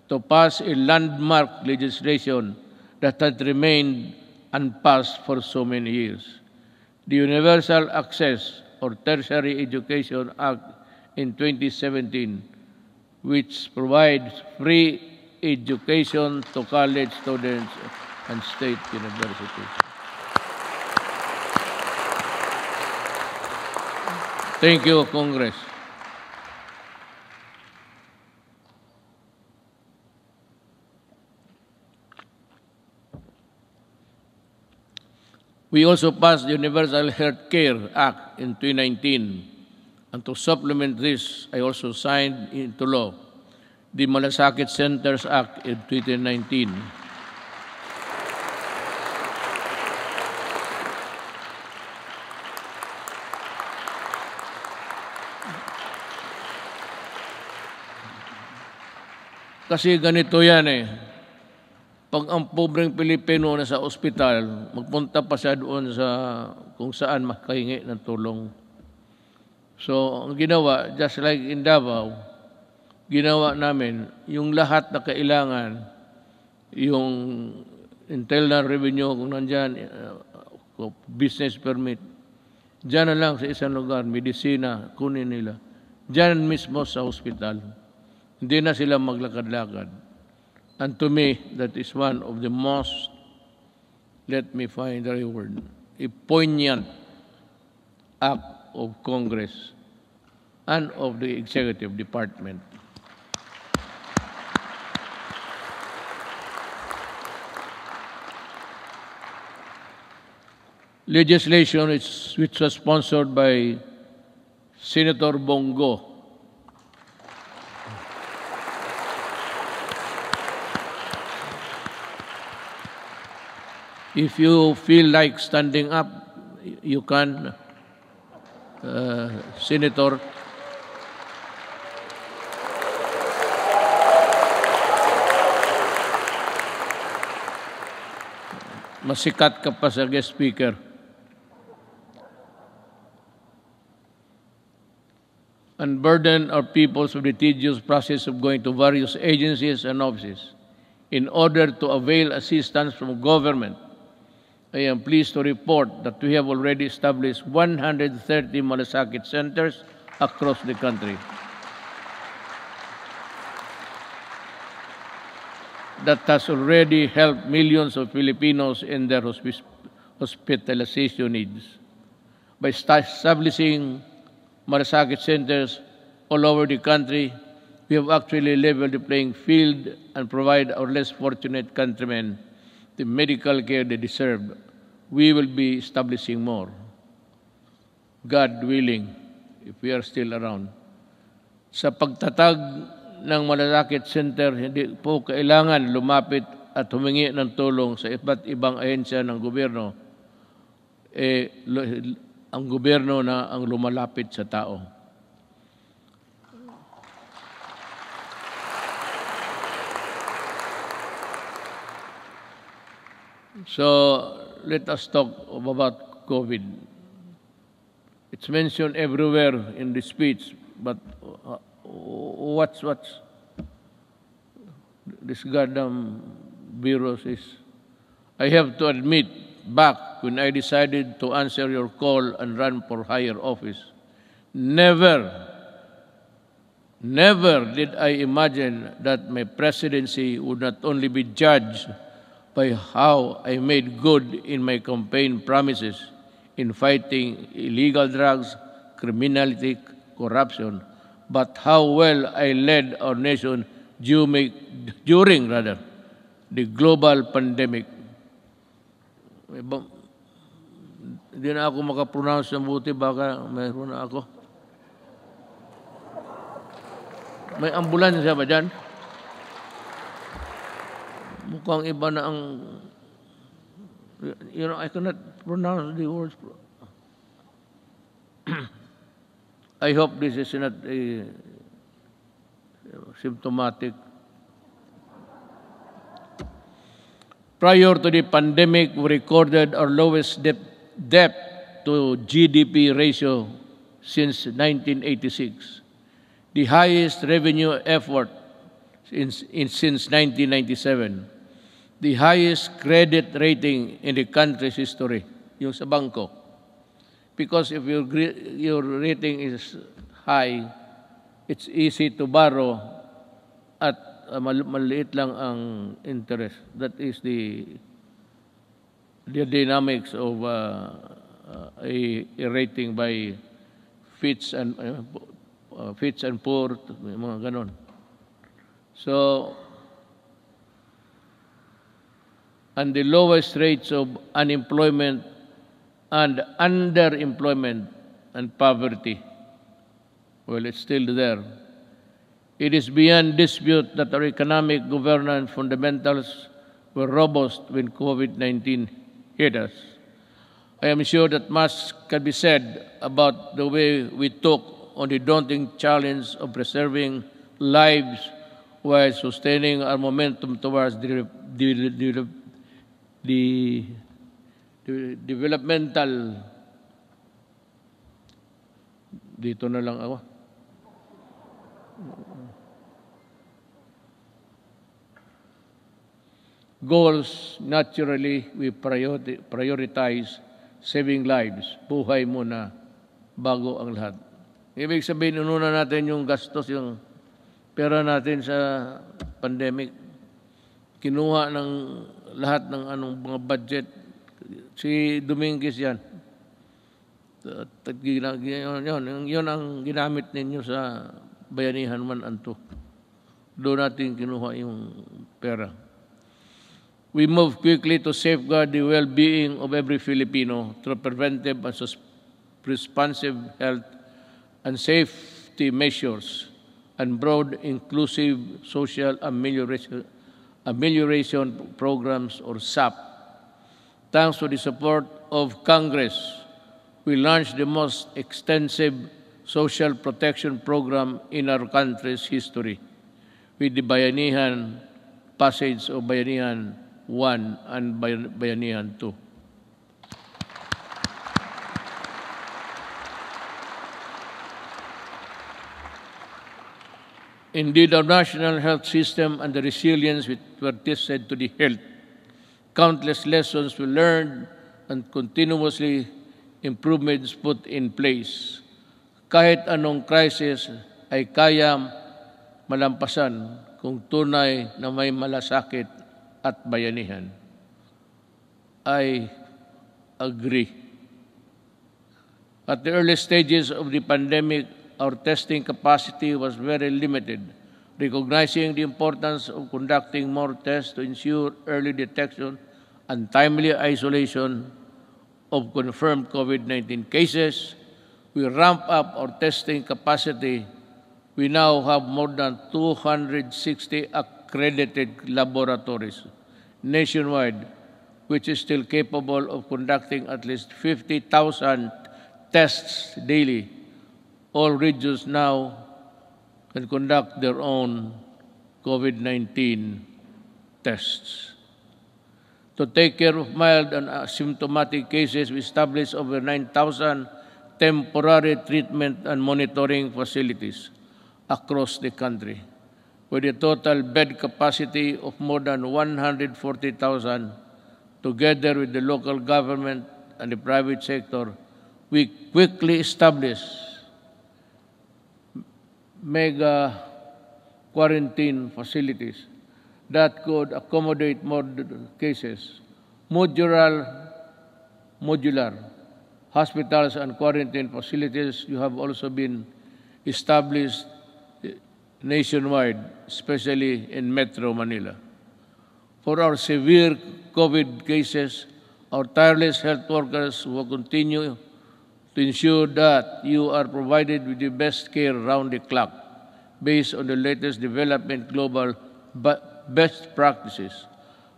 to pass a landmark legislation that had remained unpassed for so many years. The Universal Access or Tertiary Education Act in 2017, which provides free education to college students and state universities. Thank you, Congress. We also passed the Universal Health Care Act in 2019, and to supplement this, I also signed into law the Malasakit Centers Act in 2019. Kasi ganito yan pag ang pobreng Pilipino na sa ospital, magpunta pa siya doon sa kung saan makahingi ng tulong. So, ang ginawa, just like in Davao, ginawa namin, yung lahat na kailangan, yung internal revenue, kung nandyan, business permit, dyan na lang sa isang lugar, medisina, kunin nila. Dyan mismo sa hospital. Hindi na sila maglakad-lakad. And to me, that is one of the most, let me find the right word, a poignant act of Congress and of the Executive Department. Legislation which was sponsored by Senator Bongo. If you feel like standing up, you can, Senator. Masikat ka pa sa guest speaker. Unburden our peoples with the tedious process of going to various agencies and offices in order to avail assistance from government. I am pleased to report that we have already established 130 Malasakit centers across the country. That has already helped millions of Filipinos in their hospitalization needs. By establishing Malasakit centers all over the country, we have actually leveled the playing field and provide our less fortunate countrymen the medical care they deserve. We will be establishing more. God willing, if we are still around. Sa pagtatag ng Malasakit Center, hindi po kailangan lumapit at humingi ng tulong sa iba't ibang ahensya ng gobyerno. Ang gobyerno na ang lumalapit sa tao. So let us talk about COVID. It's mentioned everywhere in the speech, but what's this goddamn virus is? I have to admit, back when I decided to answer your call and run for higher office, never did I imagine that my presidency would not only be judged by how I made good in my campaign promises in fighting illegal drugs, criminality, corruption, but how well I led our nation during the global pandemic. Hindi na ako makapronounce ng buti, baka mayroon na ako. May ambulansya ba dyan? Mukhang iba na ang... You know, I cannot pronounce the words. I hope this is not a symptomatic. Prior to the pandemic, we recorded our lowest debt to GDP ratio since 1986, the highest revenue effort since 1997, the highest credit rating in the country's history, yung sa bangko. Because if your rating is high, it's easy to borrow at maliit lang ang interest. That is the dynamics of a rating by Fitch and Poor, mga ganon. So, and the lowest rates of unemployment and underemployment and poverty, well, it's still there. It is beyond dispute that our economic governance fundamentals were robust when COVID-19 hit us. I am sure that much can be said about the way we took on the daunting challenge of preserving lives while sustaining our momentum towards the developmental, dito na lang ako, goals. Naturally, we prioritize saving lives. Buhay muna bago ang lahat. Ibig sabihin, inuna natin yung gastos, yung pera natin sa pandemic. Kinuha ng lahat ng mga budget. Si Dominguez yan. Yun ang ginamit ninyo sa Bayanihan 1 and 2. Doon natin kinuha yung pera. We move quickly to safeguard the well-being of every Filipino through preventive and responsive health and safety measures and broad inclusive social amelioration programs, or SAP. Thanks to the support of Congress, we launched the most extensive social protection program in our country's history with the Bayanihan passage of Bayanihan 1 and Bayanihan 2. Indeed, our national health system and the resilience which were tested to the health. Countless lessons we learned and continuously improvements put in place. Kahit anong crisis ay kaya malampasan kung tunay na may malasakit at bayanihan. I agree. At the early stages of the pandemic, our testing capacity was very limited. Recognizing the importance of conducting more tests to ensure early detection and timely isolation of confirmed COVID-19 cases, we ramp up our testing capacity. We now have more than 260 accredited laboratories nationwide, which is still capable of conducting at least 50,000 tests daily. All regions now can conduct their own COVID-19 tests. To take care of mild and asymptomatic cases, we established over 9,000 temporary treatment and monitoring facilities across the country, with a total bed capacity of more than 140,000. Together with the local government and the private sector, we quickly established mega quarantine facilities that could accommodate more cases. Modular hospitals and quarantine facilities have also been established nationwide, especially in Metro Manila. For our severe COVID cases, our tireless health workers will continue to ensure that you are provided with the best care around the clock based on the latest development global best practices.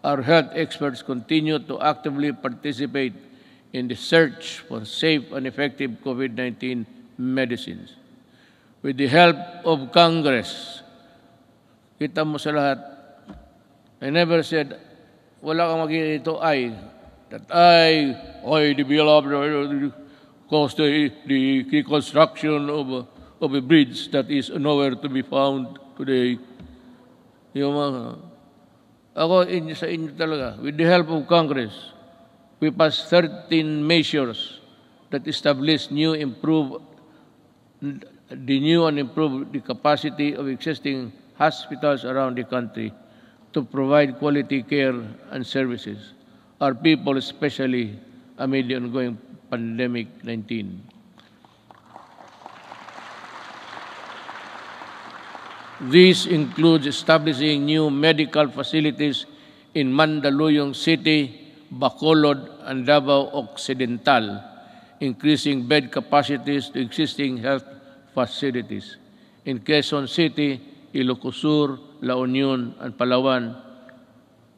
Our health experts continue to actively participate in the search for safe and effective COVID-19 medicines. With the help of Congress, kita mo sa lahat, I never said, wala kang magiging that I developed caused the construction of a bridge that is nowhere to be found today. Yung ako sa inyo talaga, with the help of Congress, we passed 13 measures that establish the new and improved the capacity of existing hospitals around the country to provide quality care and services. Our people, especially amid the ongoing pandemic-19. This includes establishing new medical facilities in Mandaluyong City, Bacolod, and Davao Occidental, increasing bed capacities to existing health facilities. In Quezon City, Ilocos Sur, La Union, and Palawan,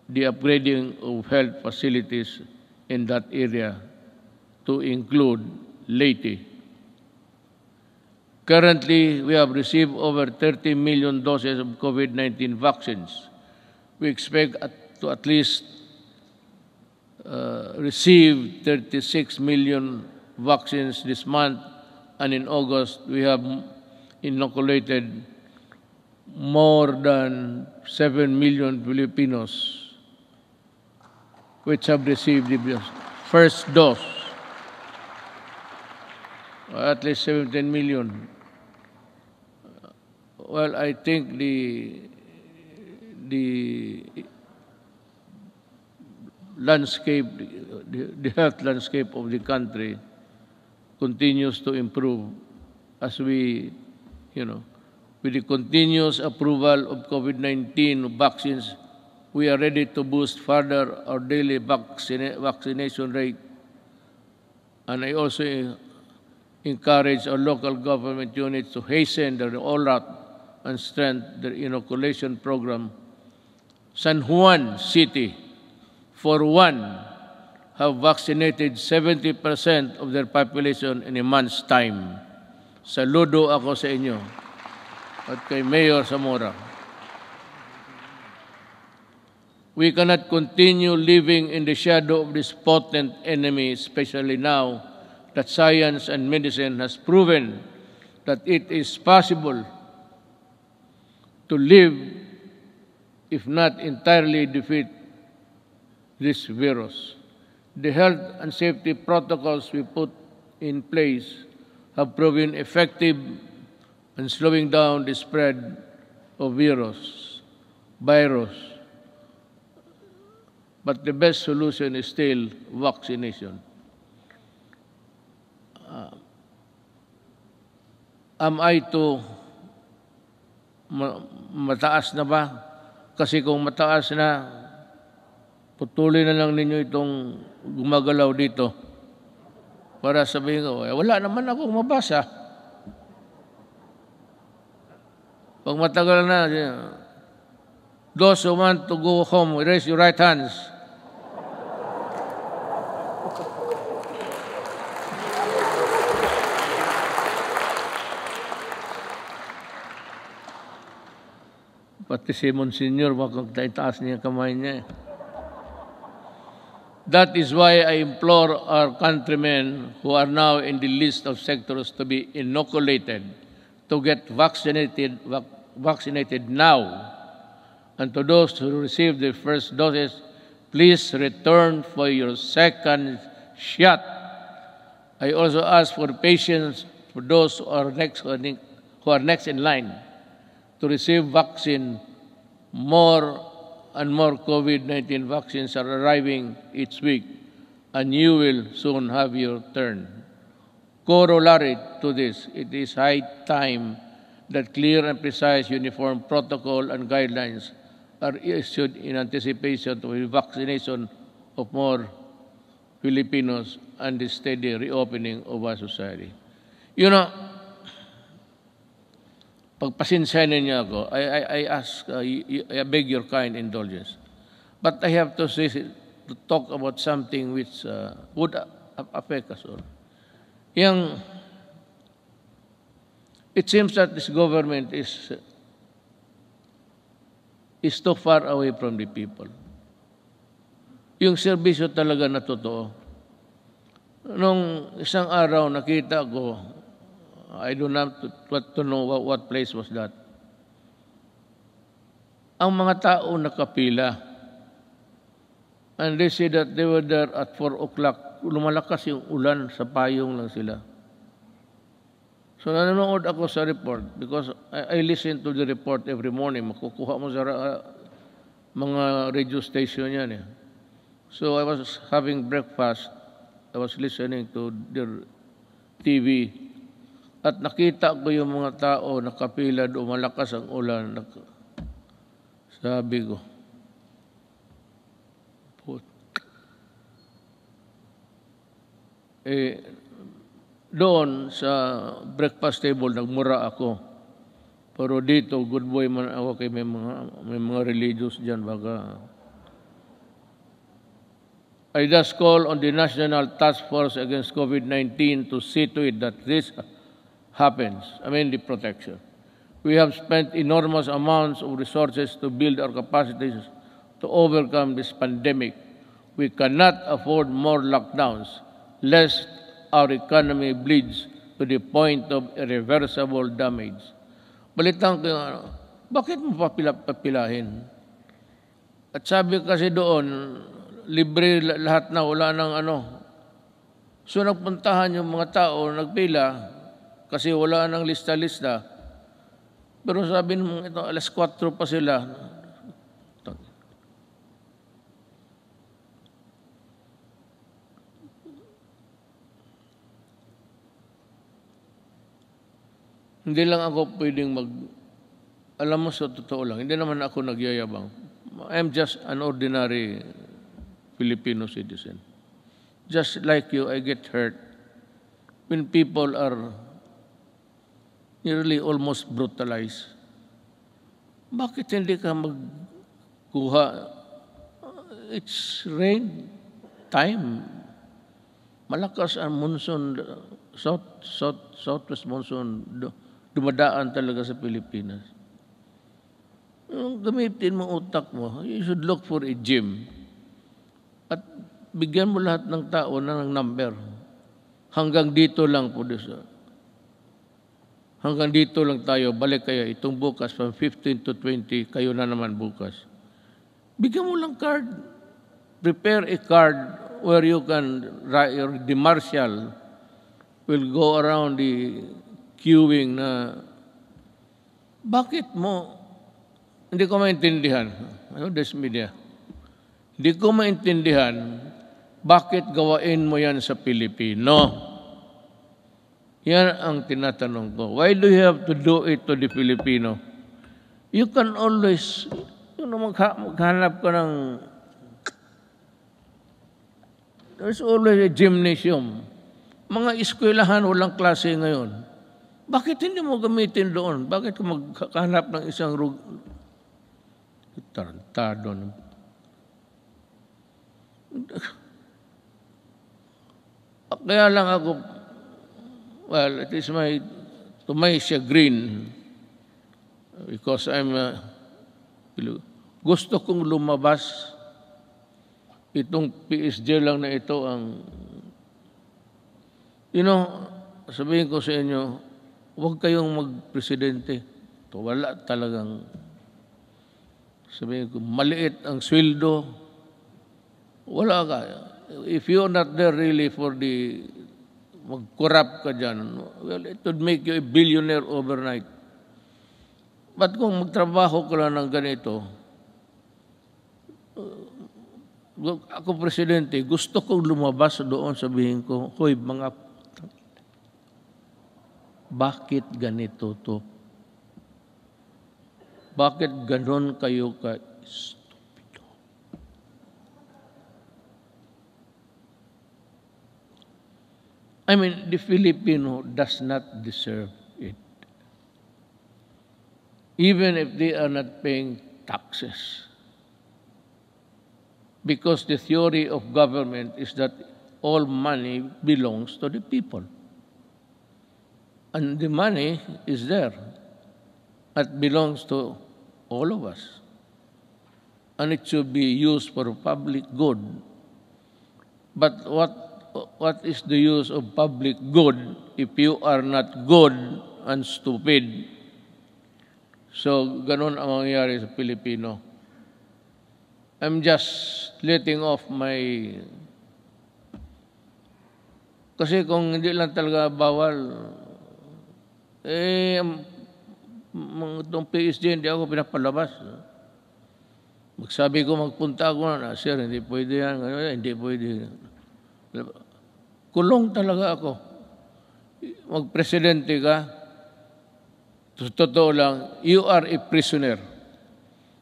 the upgrading of health facilities in that area to include Leyte. Currently, we have received over 30 million doses of COVID-19 vaccines. We expect to at least receive 36 million vaccines this month, and in August, we have inoculated more than 7 million Filipinos which have received the first dose. At least 17 million. Well, I think the landscape, the health landscape of the country continues to improve as we, with the continuous approval of COVID-19 vaccines, we are ready to boost further our daily vaccination rate. And I also encourage our local government units to hasten their rollout and strengthen their inoculation program. San Juan City, for one, have vaccinated 70% of their population in a month's time. Saludo ako sa inyo at kay Mayor Zamora. We cannot continue living in the shadow of this potent enemy, especially now that science and medicine has proven that it is possible to live, if not entirely defeat, this virus. The health and safety protocols we put in place have proven effective in slowing down the spread of virus. But the best solution is still vaccination. Am I to mataas na ba? Kasi kung mataas na, putulin na lang ninyo itong gumagalaw dito para sabihin ko, wala naman akong mabasa. Pag matagal na, those who want to go home, raise your right hands. Pati si Monsignor, wakang taas niya kamay niya. That is why I implore our countrymen who are now in the list of sectors to be inoculated to get vaccinated now. And to those who received their first doses, please return for your second shot. I also ask for patience for those who are next in line to receive vaccine. More and more COVID-19 vaccines are arriving each week, and you will soon have your turn. Corollary to this, it is high time that clear and precise uniform protocol and guidelines are issued in anticipation of the vaccination of more Filipinos and the steady reopening of our society. You know, pagpasensyahan niyo ako, I ask, I beg your kind indulgence. But I have to talk about something which would affect us all. It seems that this government is too far away from the people. Yung serbisyo talaga na totoo. Nung isang araw nakita ko, I do not want to know what place was that. Ang mga tao nakapila. And they said that they were there at 4 o'clock. Lumalakas yung ulan, sa payong lang sila. So nanonood ako sa report because I listen to the report every morning. Makukuha mo sa mga radio station yan eh. So I was having breakfast. I was listening to their TV. At nakita ko yung mga tao nakapila doon, malakas ang ulan. Sabi ko, doon sa breakfast table, nagmura ako. Pero dito, good boy man ako kay may mga religious dyan. Baka I thus call on the National Task Force Against COVID-19 to see to it that this happens, the protection. We have spent enormous amounts of resources to build our capacities to overcome this pandemic. We cannot afford more lockdowns, lest our economy bleeds to the point of irreversible damage. Balitan ko bakit mo papilahin? At sabi kasi doon, libre lahat na, wala nang So nagpuntahan yung mga tao, nagpila, kasi wala nang lista-lista. Pero sabi nung ito, alas 4 pa sila. Hindi lang ako pwedeng alam mo sa totoo lang, hindi naman ako nagyayabang. I'm just an ordinary Filipino citizen. Just like you, I get hurt when people are nearly almost brutalized. Bakit hindi ka magkuha? It's rain time. Malakas ang monsoon, southwest monsoon, dumadaan talaga sa Pilipinas. Gamitin mo utak mo. You should look for a gym. At bigyan mo lahat ng tao ng number. Hanggang dito lang po dito. Hanggang dito lang tayo, balik kayo. Itong bukas, from 15 to 20, kayo na naman bukas. Bigyan mo lang card. Prepare a card where you can, the marshal will go around the queuing na, bakit mo, hindi ko maintindihan. This media. Hindi ko maintindihan, bakit gawain mo yan sa Pilipino? Yan ang tinatanong ko. Why do you have to do it to the Filipino? You can always, maghanap ka ng, there's always a gymnasium. Mga eskwelahan, walang klase ngayon. Bakit hindi mo gamitin doon? Bakit ka maghanap ng isang tarantado? Kaya lang ako, well, it is to my chagrin, because gusto kong lumabas itong PSG lang na ito ang, sabihin ko sa inyo, huwag kayong magpresidente. Ito, wala talagang, sabihin ko, maliit ang sweldo. Wala ka. If you're not there really for the, mag-corrupt ka dyan, well, it would make you a billionaire overnight. But kung magtrabaho ka lang ng ganito, ako presidente, gusto kong lumabas doon, sabihin ko, hoy mga, bakit ganito to? Bakit ganon kayo ka-stupido? I mean, the Filipino does not deserve it. Even if they are not paying taxes. Because the theory of government is that all money belongs to the people. And the money is there. It belongs to all of us. And it should be used for public good. But what is the use of public good if you are not good and stupid? So, ganun ang mangyayari sa Pilipino. I'm just letting off my... Kasi kung hindi lang talaga bawal, itong PSG, hindi ako pinapalabas. Magsabi ko, magpunta ako na, sir, hindi pwede yan, hindi pwede. Kulong talaga ako. Magpresidente ka, totoo lang, you are a prisoner.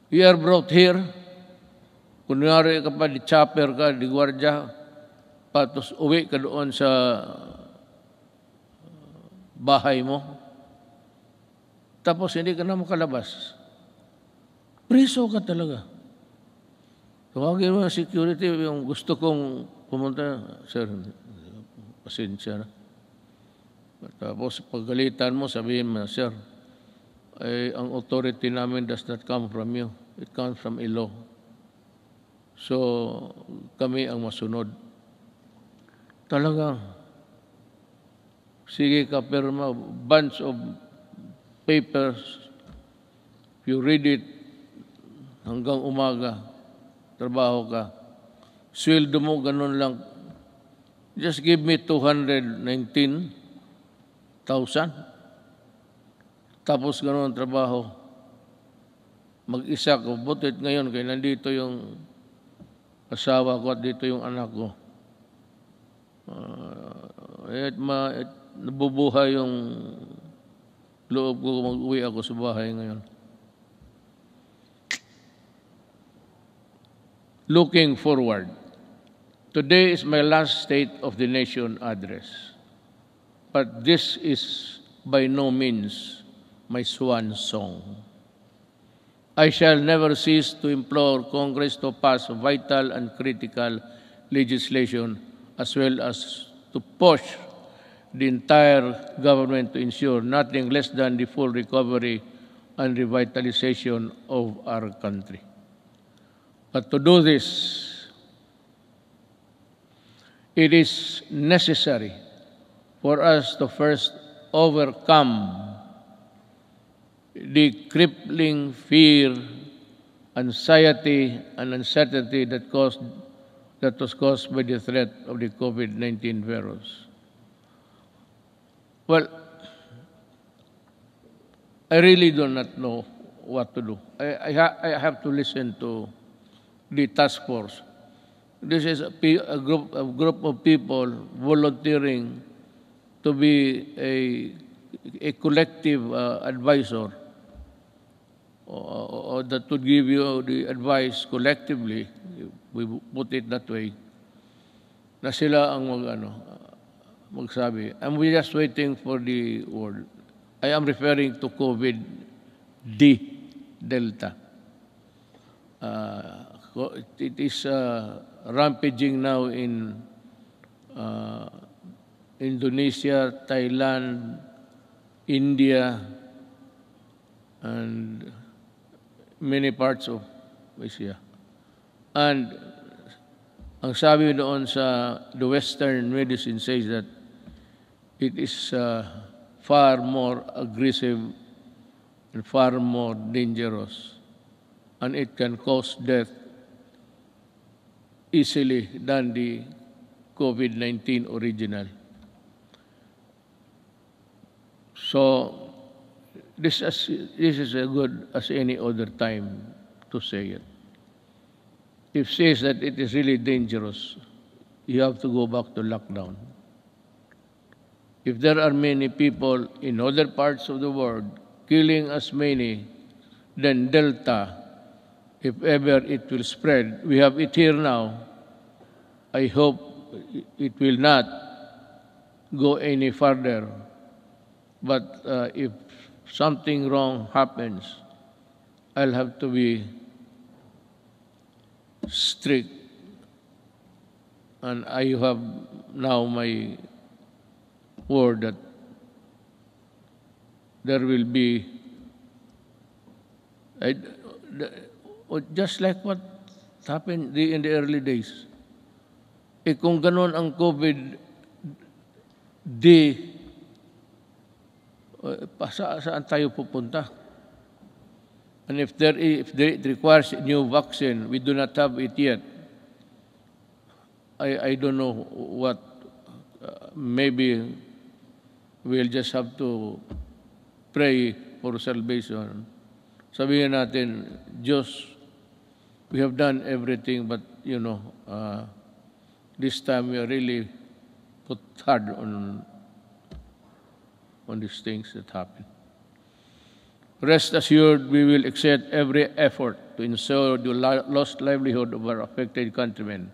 You are brought here, kunyari ka pa, di chopper ka, di gwardya, patos uwi ka doon sa bahay mo. Tapos hindi ka na makalabas. Priso ka talaga. Tawagin mo ang security, yung gusto kong pumunta, sir, pasensya na. Tapos paggalitan mo, sabihin mo, sir, ang authority namin does not come from you. It comes from a law. So, kami ang masunod. Talagang, sige ka, perma, bunch of papers, if you read it, hanggang umaga, trabaho ka, sweldo mo, ganun lang, just give me 219,000. Tapos ganun ang trabaho. Mag-isa ko, butit ngayon, kaya nandito yung asawa ko at dito yung anak ko. Nabubuhay yung loob ko, mag-uwi ako sa bahay ngayon. Looking forward. Today is my last State of the Nation address. But this is by no means my swan song. I shall never cease to implore Congress to pass vital and critical legislation as well as to push the entire government to ensure nothing less than the full recovery and revitalization of our country. But to do this, it is necessary for us to first overcome the crippling fear, anxiety, and uncertainty that was caused by the threat of the COVID-19 virus. Well, I really do not know what to do. I have to listen to the task force. This is a group of people volunteering to be a collective advisor or that would give you the advice collectively, we put it that way, na sila ang magsabi. And we're just waiting for the word. I am referring to COVID-Delta. It is rampaging now in Indonesia, Thailand, India, and many parts of Asia. And Ang sabi doon sa the Western medicine says that it is far more aggressive and far more dangerous, and it can cause death easily than the COVID-19 original. So this is as good as any other time to say it. If says that it is really dangerous, you have to go back to lockdown. If there are many people in other parts of the world killing as many than Delta, if ever it will spread, we have it here now. I hope it will not go any further. But if something wrong happens, I'll have to be strict. And I have now my word that there will be, just like what happened in the early days. Kung ganun ang COVID, saan tayo pupunta? And if it requires a new vaccine, we do not have it yet. I don't know what, maybe we'll just have to pray for salvation. Sabihin natin, Diyos, we have done everything, but this time we are really put hard on these things that happen. Rest assured, we will exert every effort to ensure the lost livelihood of our affected countrymen.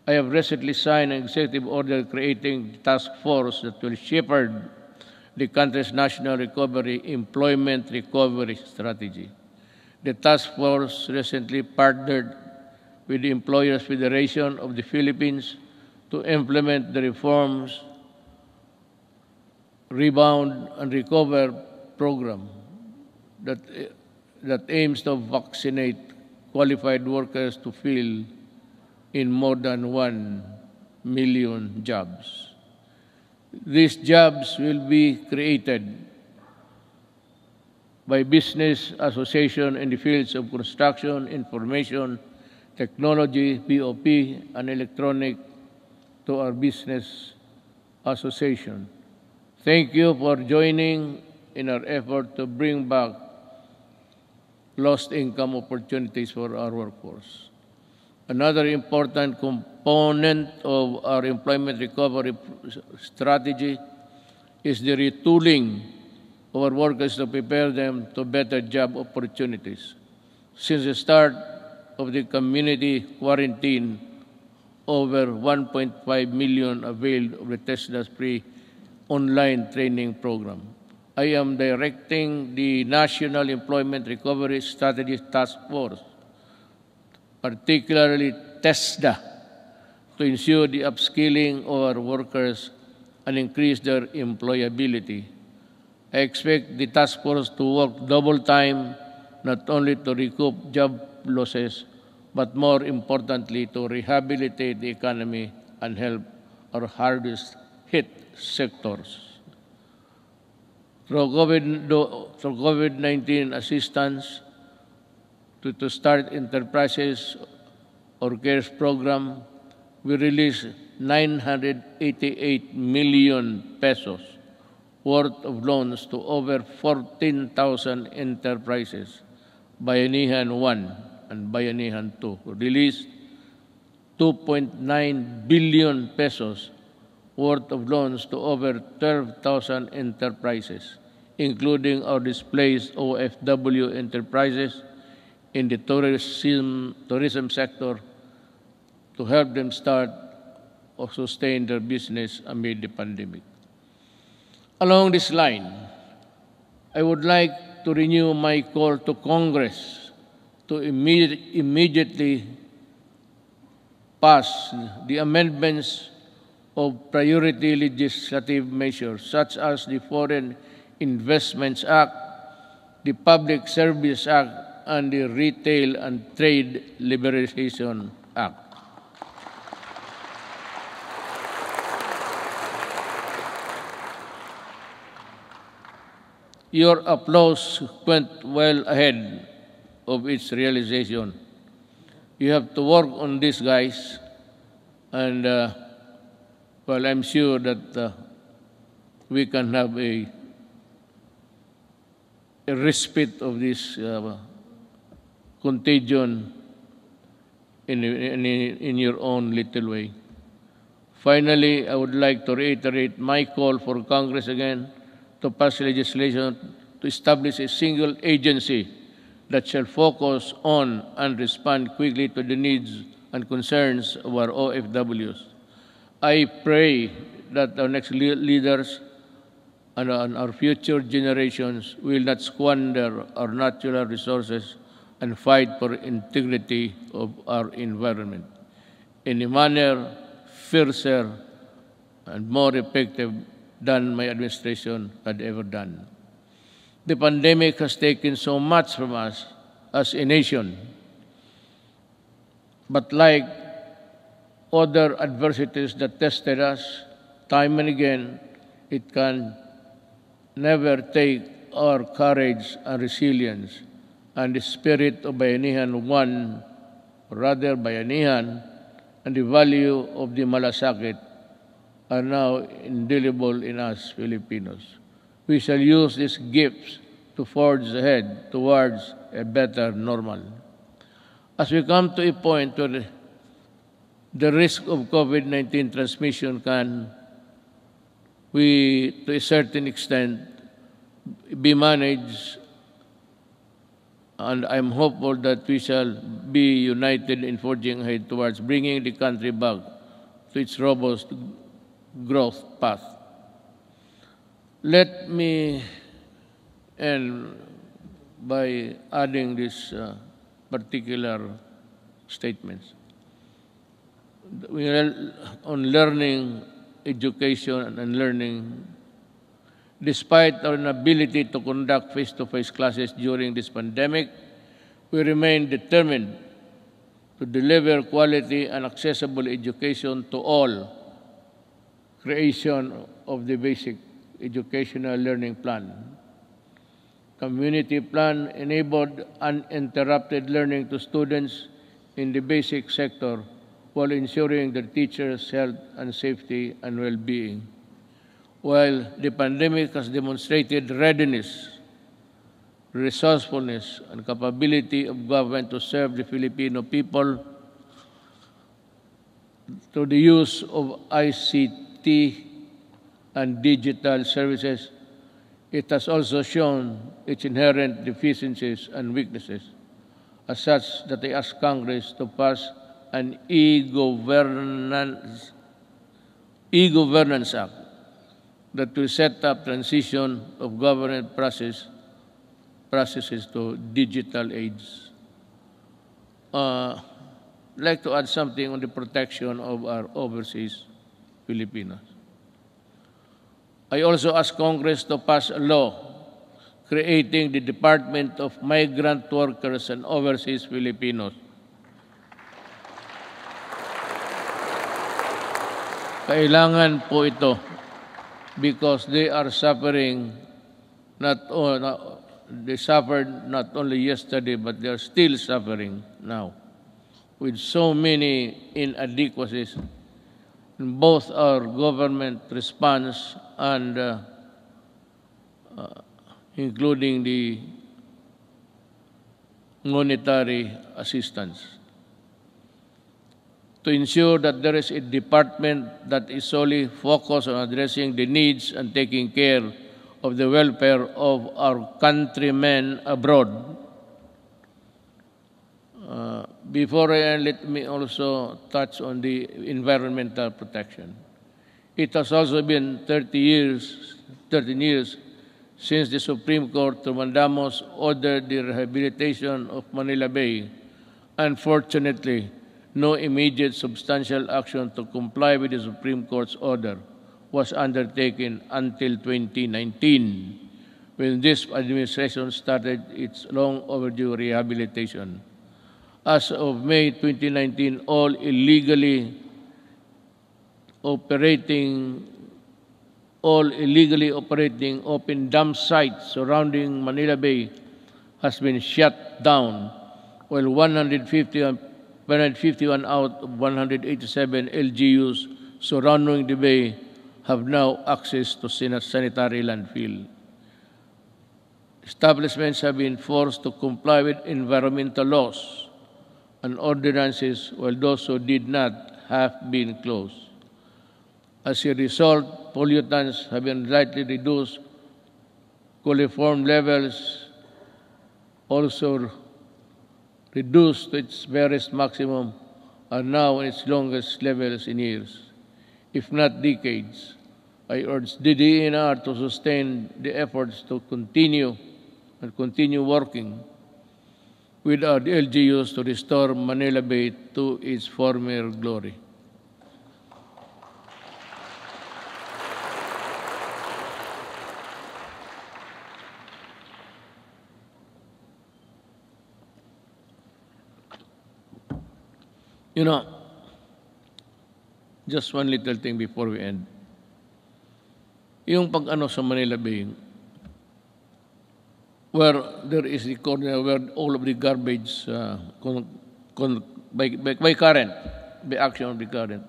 I have recently signed an executive order creating a task force that will shepherd the country's national employment recovery strategy. The task force recently partnered with the Employers Federation of the Philippines to implement the reforms Rebound and Recover program that aims to vaccinate qualified workers to fill in more than 1 million jobs. These jobs will be created by business association in the fields of construction, information, technology, POP, and electronic to our business association. Thank you for joining in our effort to bring back lost income opportunities for our workforce. Another important component of our employment recovery strategy is the retooling of our workers to prepare them to better job opportunities. Since the start of the community quarantine, over 1.5 million availed of the TESDA's free online training program. I am directing the National Employment Recovery Strategy Task Force, particularly TESDA, to ensure the upskilling of our workers and increase their employability. I expect the task force to work double time, not only to recoup job losses, but more importantly, to rehabilitate the economy and help our hardest hit sectors. Through COVID-19 assistance to start enterprises or CARES program, we released 988 million pesos worth of loans to over 14,000 enterprises, Bayanihan 1 and Bayanihan 2. Released 2.9 billion pesos worth of loans to over 12,000 enterprises, including our displaced OFW enterprises in the tourism sector, to help them start or sustain their business amid the pandemic. Along this line, I would like to renew my call to Congress to immediately pass the amendments of priority legislative measures such as the Foreign Investments Act, the Public Service Act, and the Retail and Trade Liberalization Act. Your applause went well ahead of its realization. You have to work on this, guys, and well, I'm sure that we can have a respite of this contagion in your own little way. Finally, I would like to reiterate my call for Congress again to pass legislation to establish a single agency that shall focus on and respond quickly to the needs and concerns of our OFWs. I pray that our next leaders and our future generations will not squander our natural resources and fight for integrity of our environment in a manner fiercer and more effective than my administration had ever done. The pandemic has taken so much from us as a nation, but like other adversities that tested us time and again, it can never take our courage and resilience and the spirit of bayanihan one, or rather bayanihan, and the value of the malasakit are now indelible in us Filipinos. We shall use these gifts to forge ahead towards a better normal. As we come to a point where the risk of COVID-19 transmission can, to a certain extent, be managed, and I'm hopeful that we shall be united in forging ahead towards bringing the country back to its robust growth path. Let me end by adding this particular statements. We are on learning, education, and learning. Despite our inability to conduct face-to-face classes during this pandemic, we remain determined to deliver quality and accessible education to all. Creation of the basic educational learning plan. Community plan enabled uninterrupted learning to students in the basic sector while ensuring the teachers' health and safety and well-being. While the pandemic has demonstrated readiness, resourcefulness, and capability of government to serve the Filipino people through the use of ICT and digital services, it has also shown its inherent deficiencies and weaknesses, as such that I ask Congress to pass an e-governance act that will set up transition of government processes to digital age. I'd like to add something on the protection of our overseas Filipinos. I also ask Congress to pass a law creating the Department of Migrant Workers and Overseas Filipinos. Kailangan po ito because they are suffering they suffered not only yesterday, but they are still suffering now with so many inadequacies in both our government response and including the monetary assistance. To ensure that there is a department that is solely focused on addressing the needs and taking care of the welfare of our countrymen abroad. Before I end, let me also touch on the environmental protection. It has also been 13 years since the Supreme Court Trumandamos ordered the rehabilitation of Manila Bay. Unfortunately, no immediate substantial action to comply with the Supreme Court's order was undertaken until 2019, when this administration started its long overdue rehabilitation. As of May 2019, all illegally operating all illegally operating open dump sites surrounding Manila Bay has been shut down, while 151 out of 187 LGUs surrounding the bay have now access to sanitary landfill. Establishments have been forced to comply with environmental laws and ordinances, while those who did not have been closed. As a result, pollutants have been slightly reduced, coliform levels also reduced to its barest maximum, are now in its longest levels in years, if not decades. I urge the DENR to sustain the efforts to continue working with our LGUs to restore Manila Bay to its former glory. You know, just one little thing before we end. Yung pag-ano sa Manila Bay, where there is the corner where all of the garbage by current, by action of the current,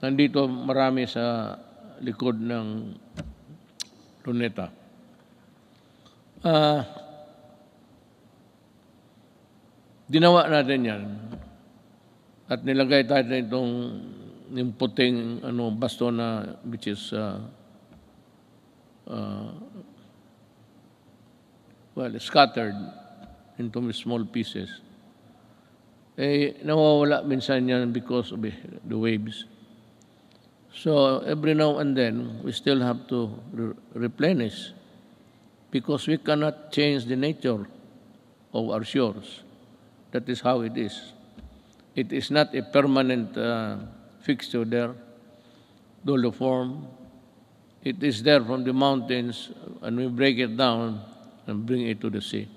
nandito marami sa likod ng Luneta. Ginawa natin yan at nilagay tayo itong yung puting basto na which is scattered into small pieces. Nawawala minsan yan because of the waves. So every now and then, we still have to replenish because we cannot change the nature of our shores. That is how it is. It is not a permanent fixture there, doliform. It is there from the mountains, and we break it down and bring it to the sea.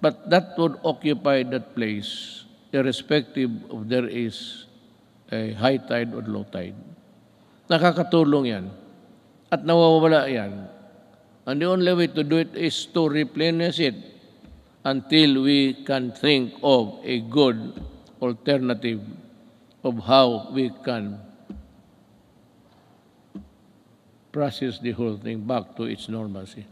But that would occupy that place, irrespective of there is a high tide or low tide. Nakakatulong yan. At nawawala yan. And the only way to do it is to replenish it until we can think of a good alternative of how we can process the whole thing back to its normalcy.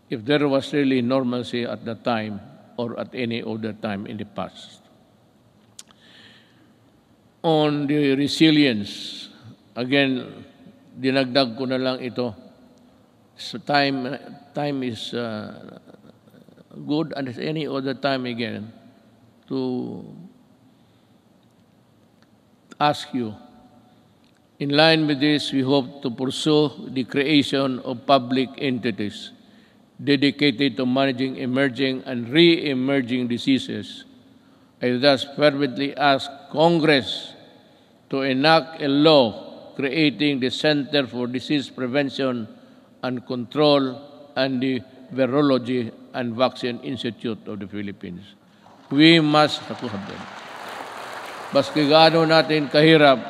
If there was really normalcy at that time or at any other time in the past. On the resilience, again, dinagdag ko na lang ito. So time is good, and as any other time again to ask you, in line with this, we hope to pursue the creation of public entities dedicated to managing emerging and re-emerging diseases. I thus fervently ask Congress to enact a law creating the Center for Disease Prevention and Control and the Virology and Vaccine Institute of the Philippines. We must have them. Baski gaano natin kahirap,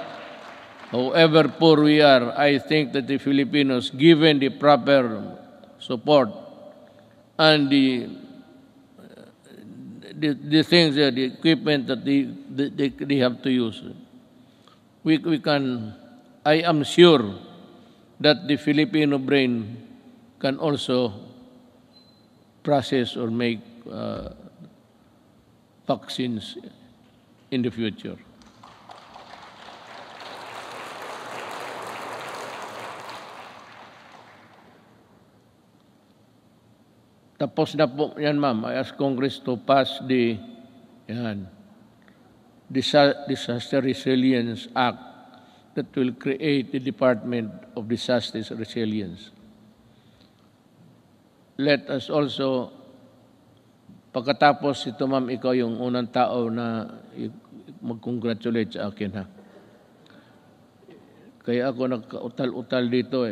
however poor we are, I think that the Filipinos, given the proper support and the things, the equipment that they have to use, we can, I am sure that the Filipino brain can also process or make vaccines in the future. Tapos na po yan, ma'am. I ask Congress to pass the Disaster Resilience Act that will create the Department of Disaster Resilience. Let us also, pagkatapos ito, ma'am, ikaw yung unang tao na mag-congratulate sa akin, ha? Kaya ako nagka-utal-utal dito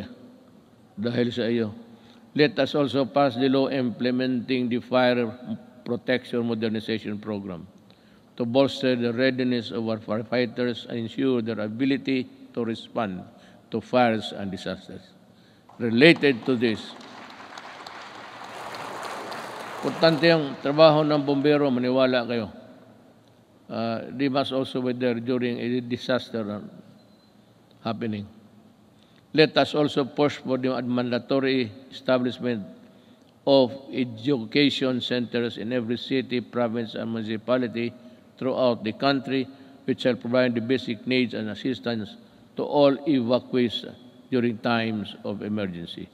dahil sa iyo. Let us also pass the law implementing the Fire Protection Modernization Program to bolster the readiness of our firefighters and ensure their ability to respond to fires and disasters. Related to this, importante ang trabaho ng bombero, maniwala kayo. They must also be there during a disaster happening. Let us also push for the mandatory establishment of education centers in every city, province, and municipality throughout the country, which shall provide the basic needs and assistance to all evacuees during times of emergency.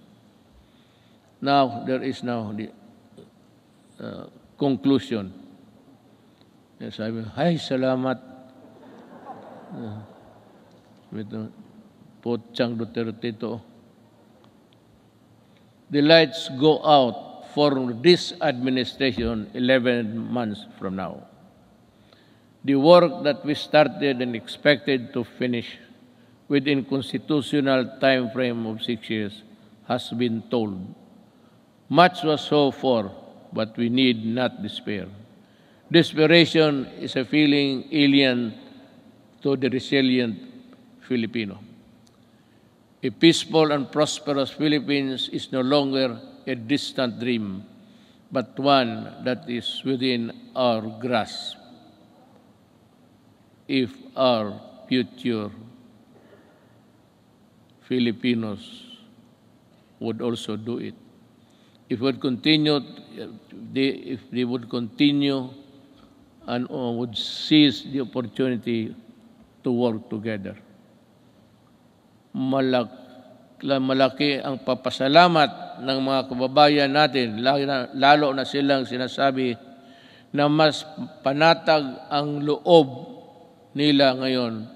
Now, there is now the conclusion. Sabi, ay, salamat. Potsang Duterte to. The lights go out for this administration 11 months from now. The work that we started and expected to finish within constitutional time frame of 6 years has been told. Much was so for, but we need not despair. Desperation is a feeling alien to the resilient Filipino. A peaceful and prosperous Philippines is no longer a distant dream, but one that is within our grasp. If our future Filipinos would also do it. If they would continue and would seize the opportunity to work together. Malaki ang papasalamat ng mga kababayan natin, lalo na silang sinasabi na mas panatag ang loob nila ngayon.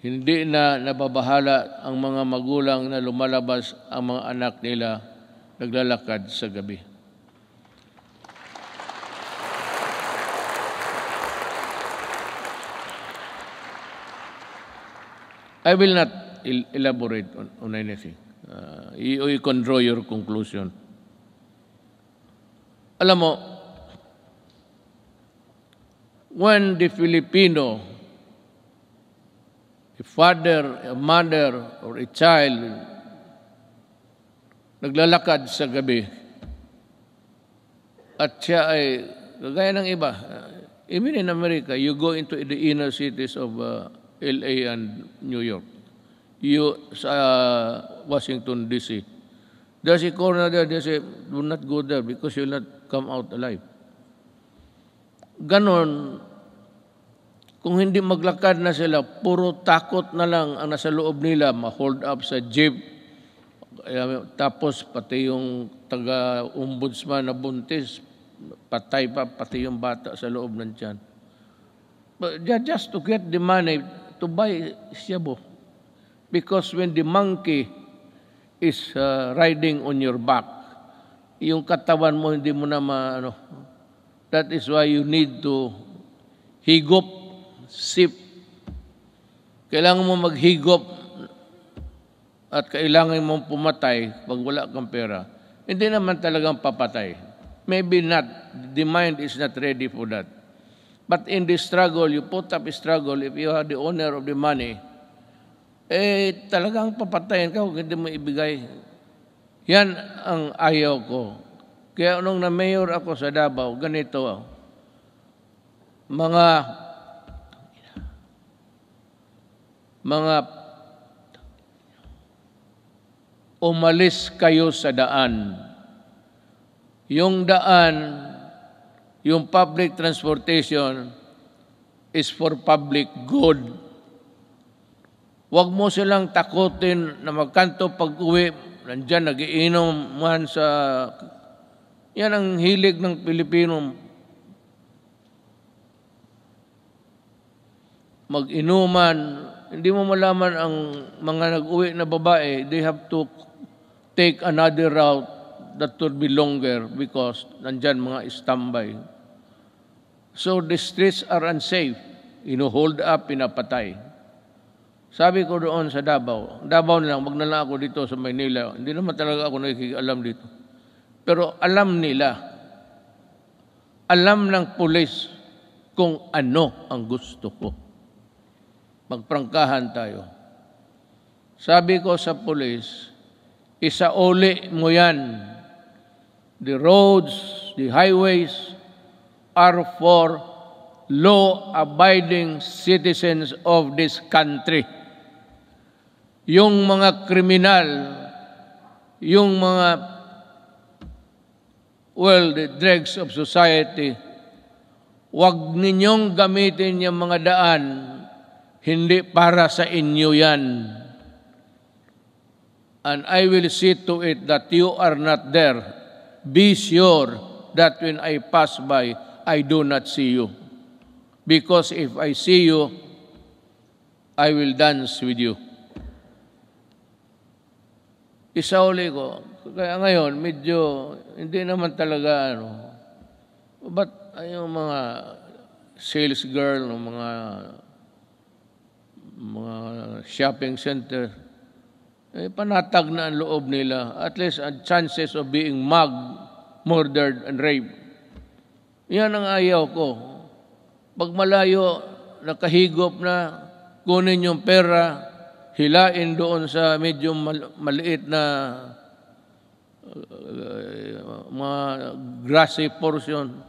Hindi na nababahala ang mga magulang na lumalabas ang mga anak nila naglalakad sa gabi. I will not elaborate on anything. You can draw your conclusion. Alam mo, when the Filipino, a father, a mother, or a child naglalakad sa gabi at siya ay kagaya ng iba, even in America, you go into the inner cities of LA and New York, Washington, D.C. There's a corner there, they say, do not go there because you'll not come out alive. Ganon, kung hindi maglakad na sila, puro takot na lang ang nasa loob nila, ma-hold up sa jeep, tapos pati yung taga-ombudsman na buntis, patay pa, pati yung bata sa loob ng tiyan. But just to get the money to buy shabu. Because when the monkey is riding on your back, yung katawan mo hindi mo na that is why you need to higop, sip. Kailangan mo maghigop at kailangan mong pumatay pag wala kang pera. Hindi naman talagang papatay. Maybe not. The mind is not ready for that. But in the struggle, you put up a struggle, if you are the owner of the money, talagang papatayin ka kung hindi mo ibigay. Yan ang ayaw ko. Kaya nung na-mayor ako sa Davao, ganito, mga umalis kayo sa daan. Yung daan, yung public transportation is for public good. Huwag mo silang takutin na magkanto pag-uwi. Nandyan, nagiinom man sa... Yan ang hilig ng Pilipino. Mag-inuman. Hindi mo malaman ang mga nag-uwi na babae, they have to take another route that would be longer because nandyan mga standby. So the streets are unsafe. Hold up, pinapatay. Sabi ko doon sa Davao na lang, wag na lang ako dito sa Maynila. Hindi naman talaga ako nakikialam dito. Pero alam nila, alam ng pulis kung ano ang gusto ko. Magprangkahan tayo. Sabi ko sa pulis, isauli mo yan. The roads, the highways are for law-abiding citizens of this country. Yung mga kriminal, yung mga, the dregs of society, huwag ninyong gamitin yung mga daan, hindi para sa inyo yan. And I will see to it that you are not there. Be sure that when I pass by, I do not see you. Because if I see you, I will dance with you. Isauli ko. Kaya ngayon, medyo, hindi naman talaga, but yung mga sales girl, mga shopping center, panatag na ang loob nila. At least, chances of being mugged, murdered, and raped. Yan ang ayaw ko. Pag malayo, nakahigop na, kunin yung pera, hilain doon sa medyo maliit na mga grassy portion,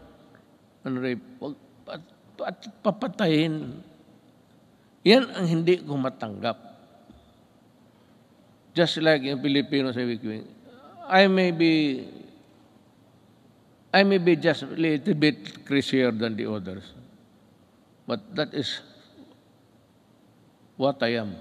and rape. At papatayin. Yan ang hindi ko matanggap. Just like yung Pilipino sa Wikwing, I may be just a little bit crazier than the others. But that is what I am.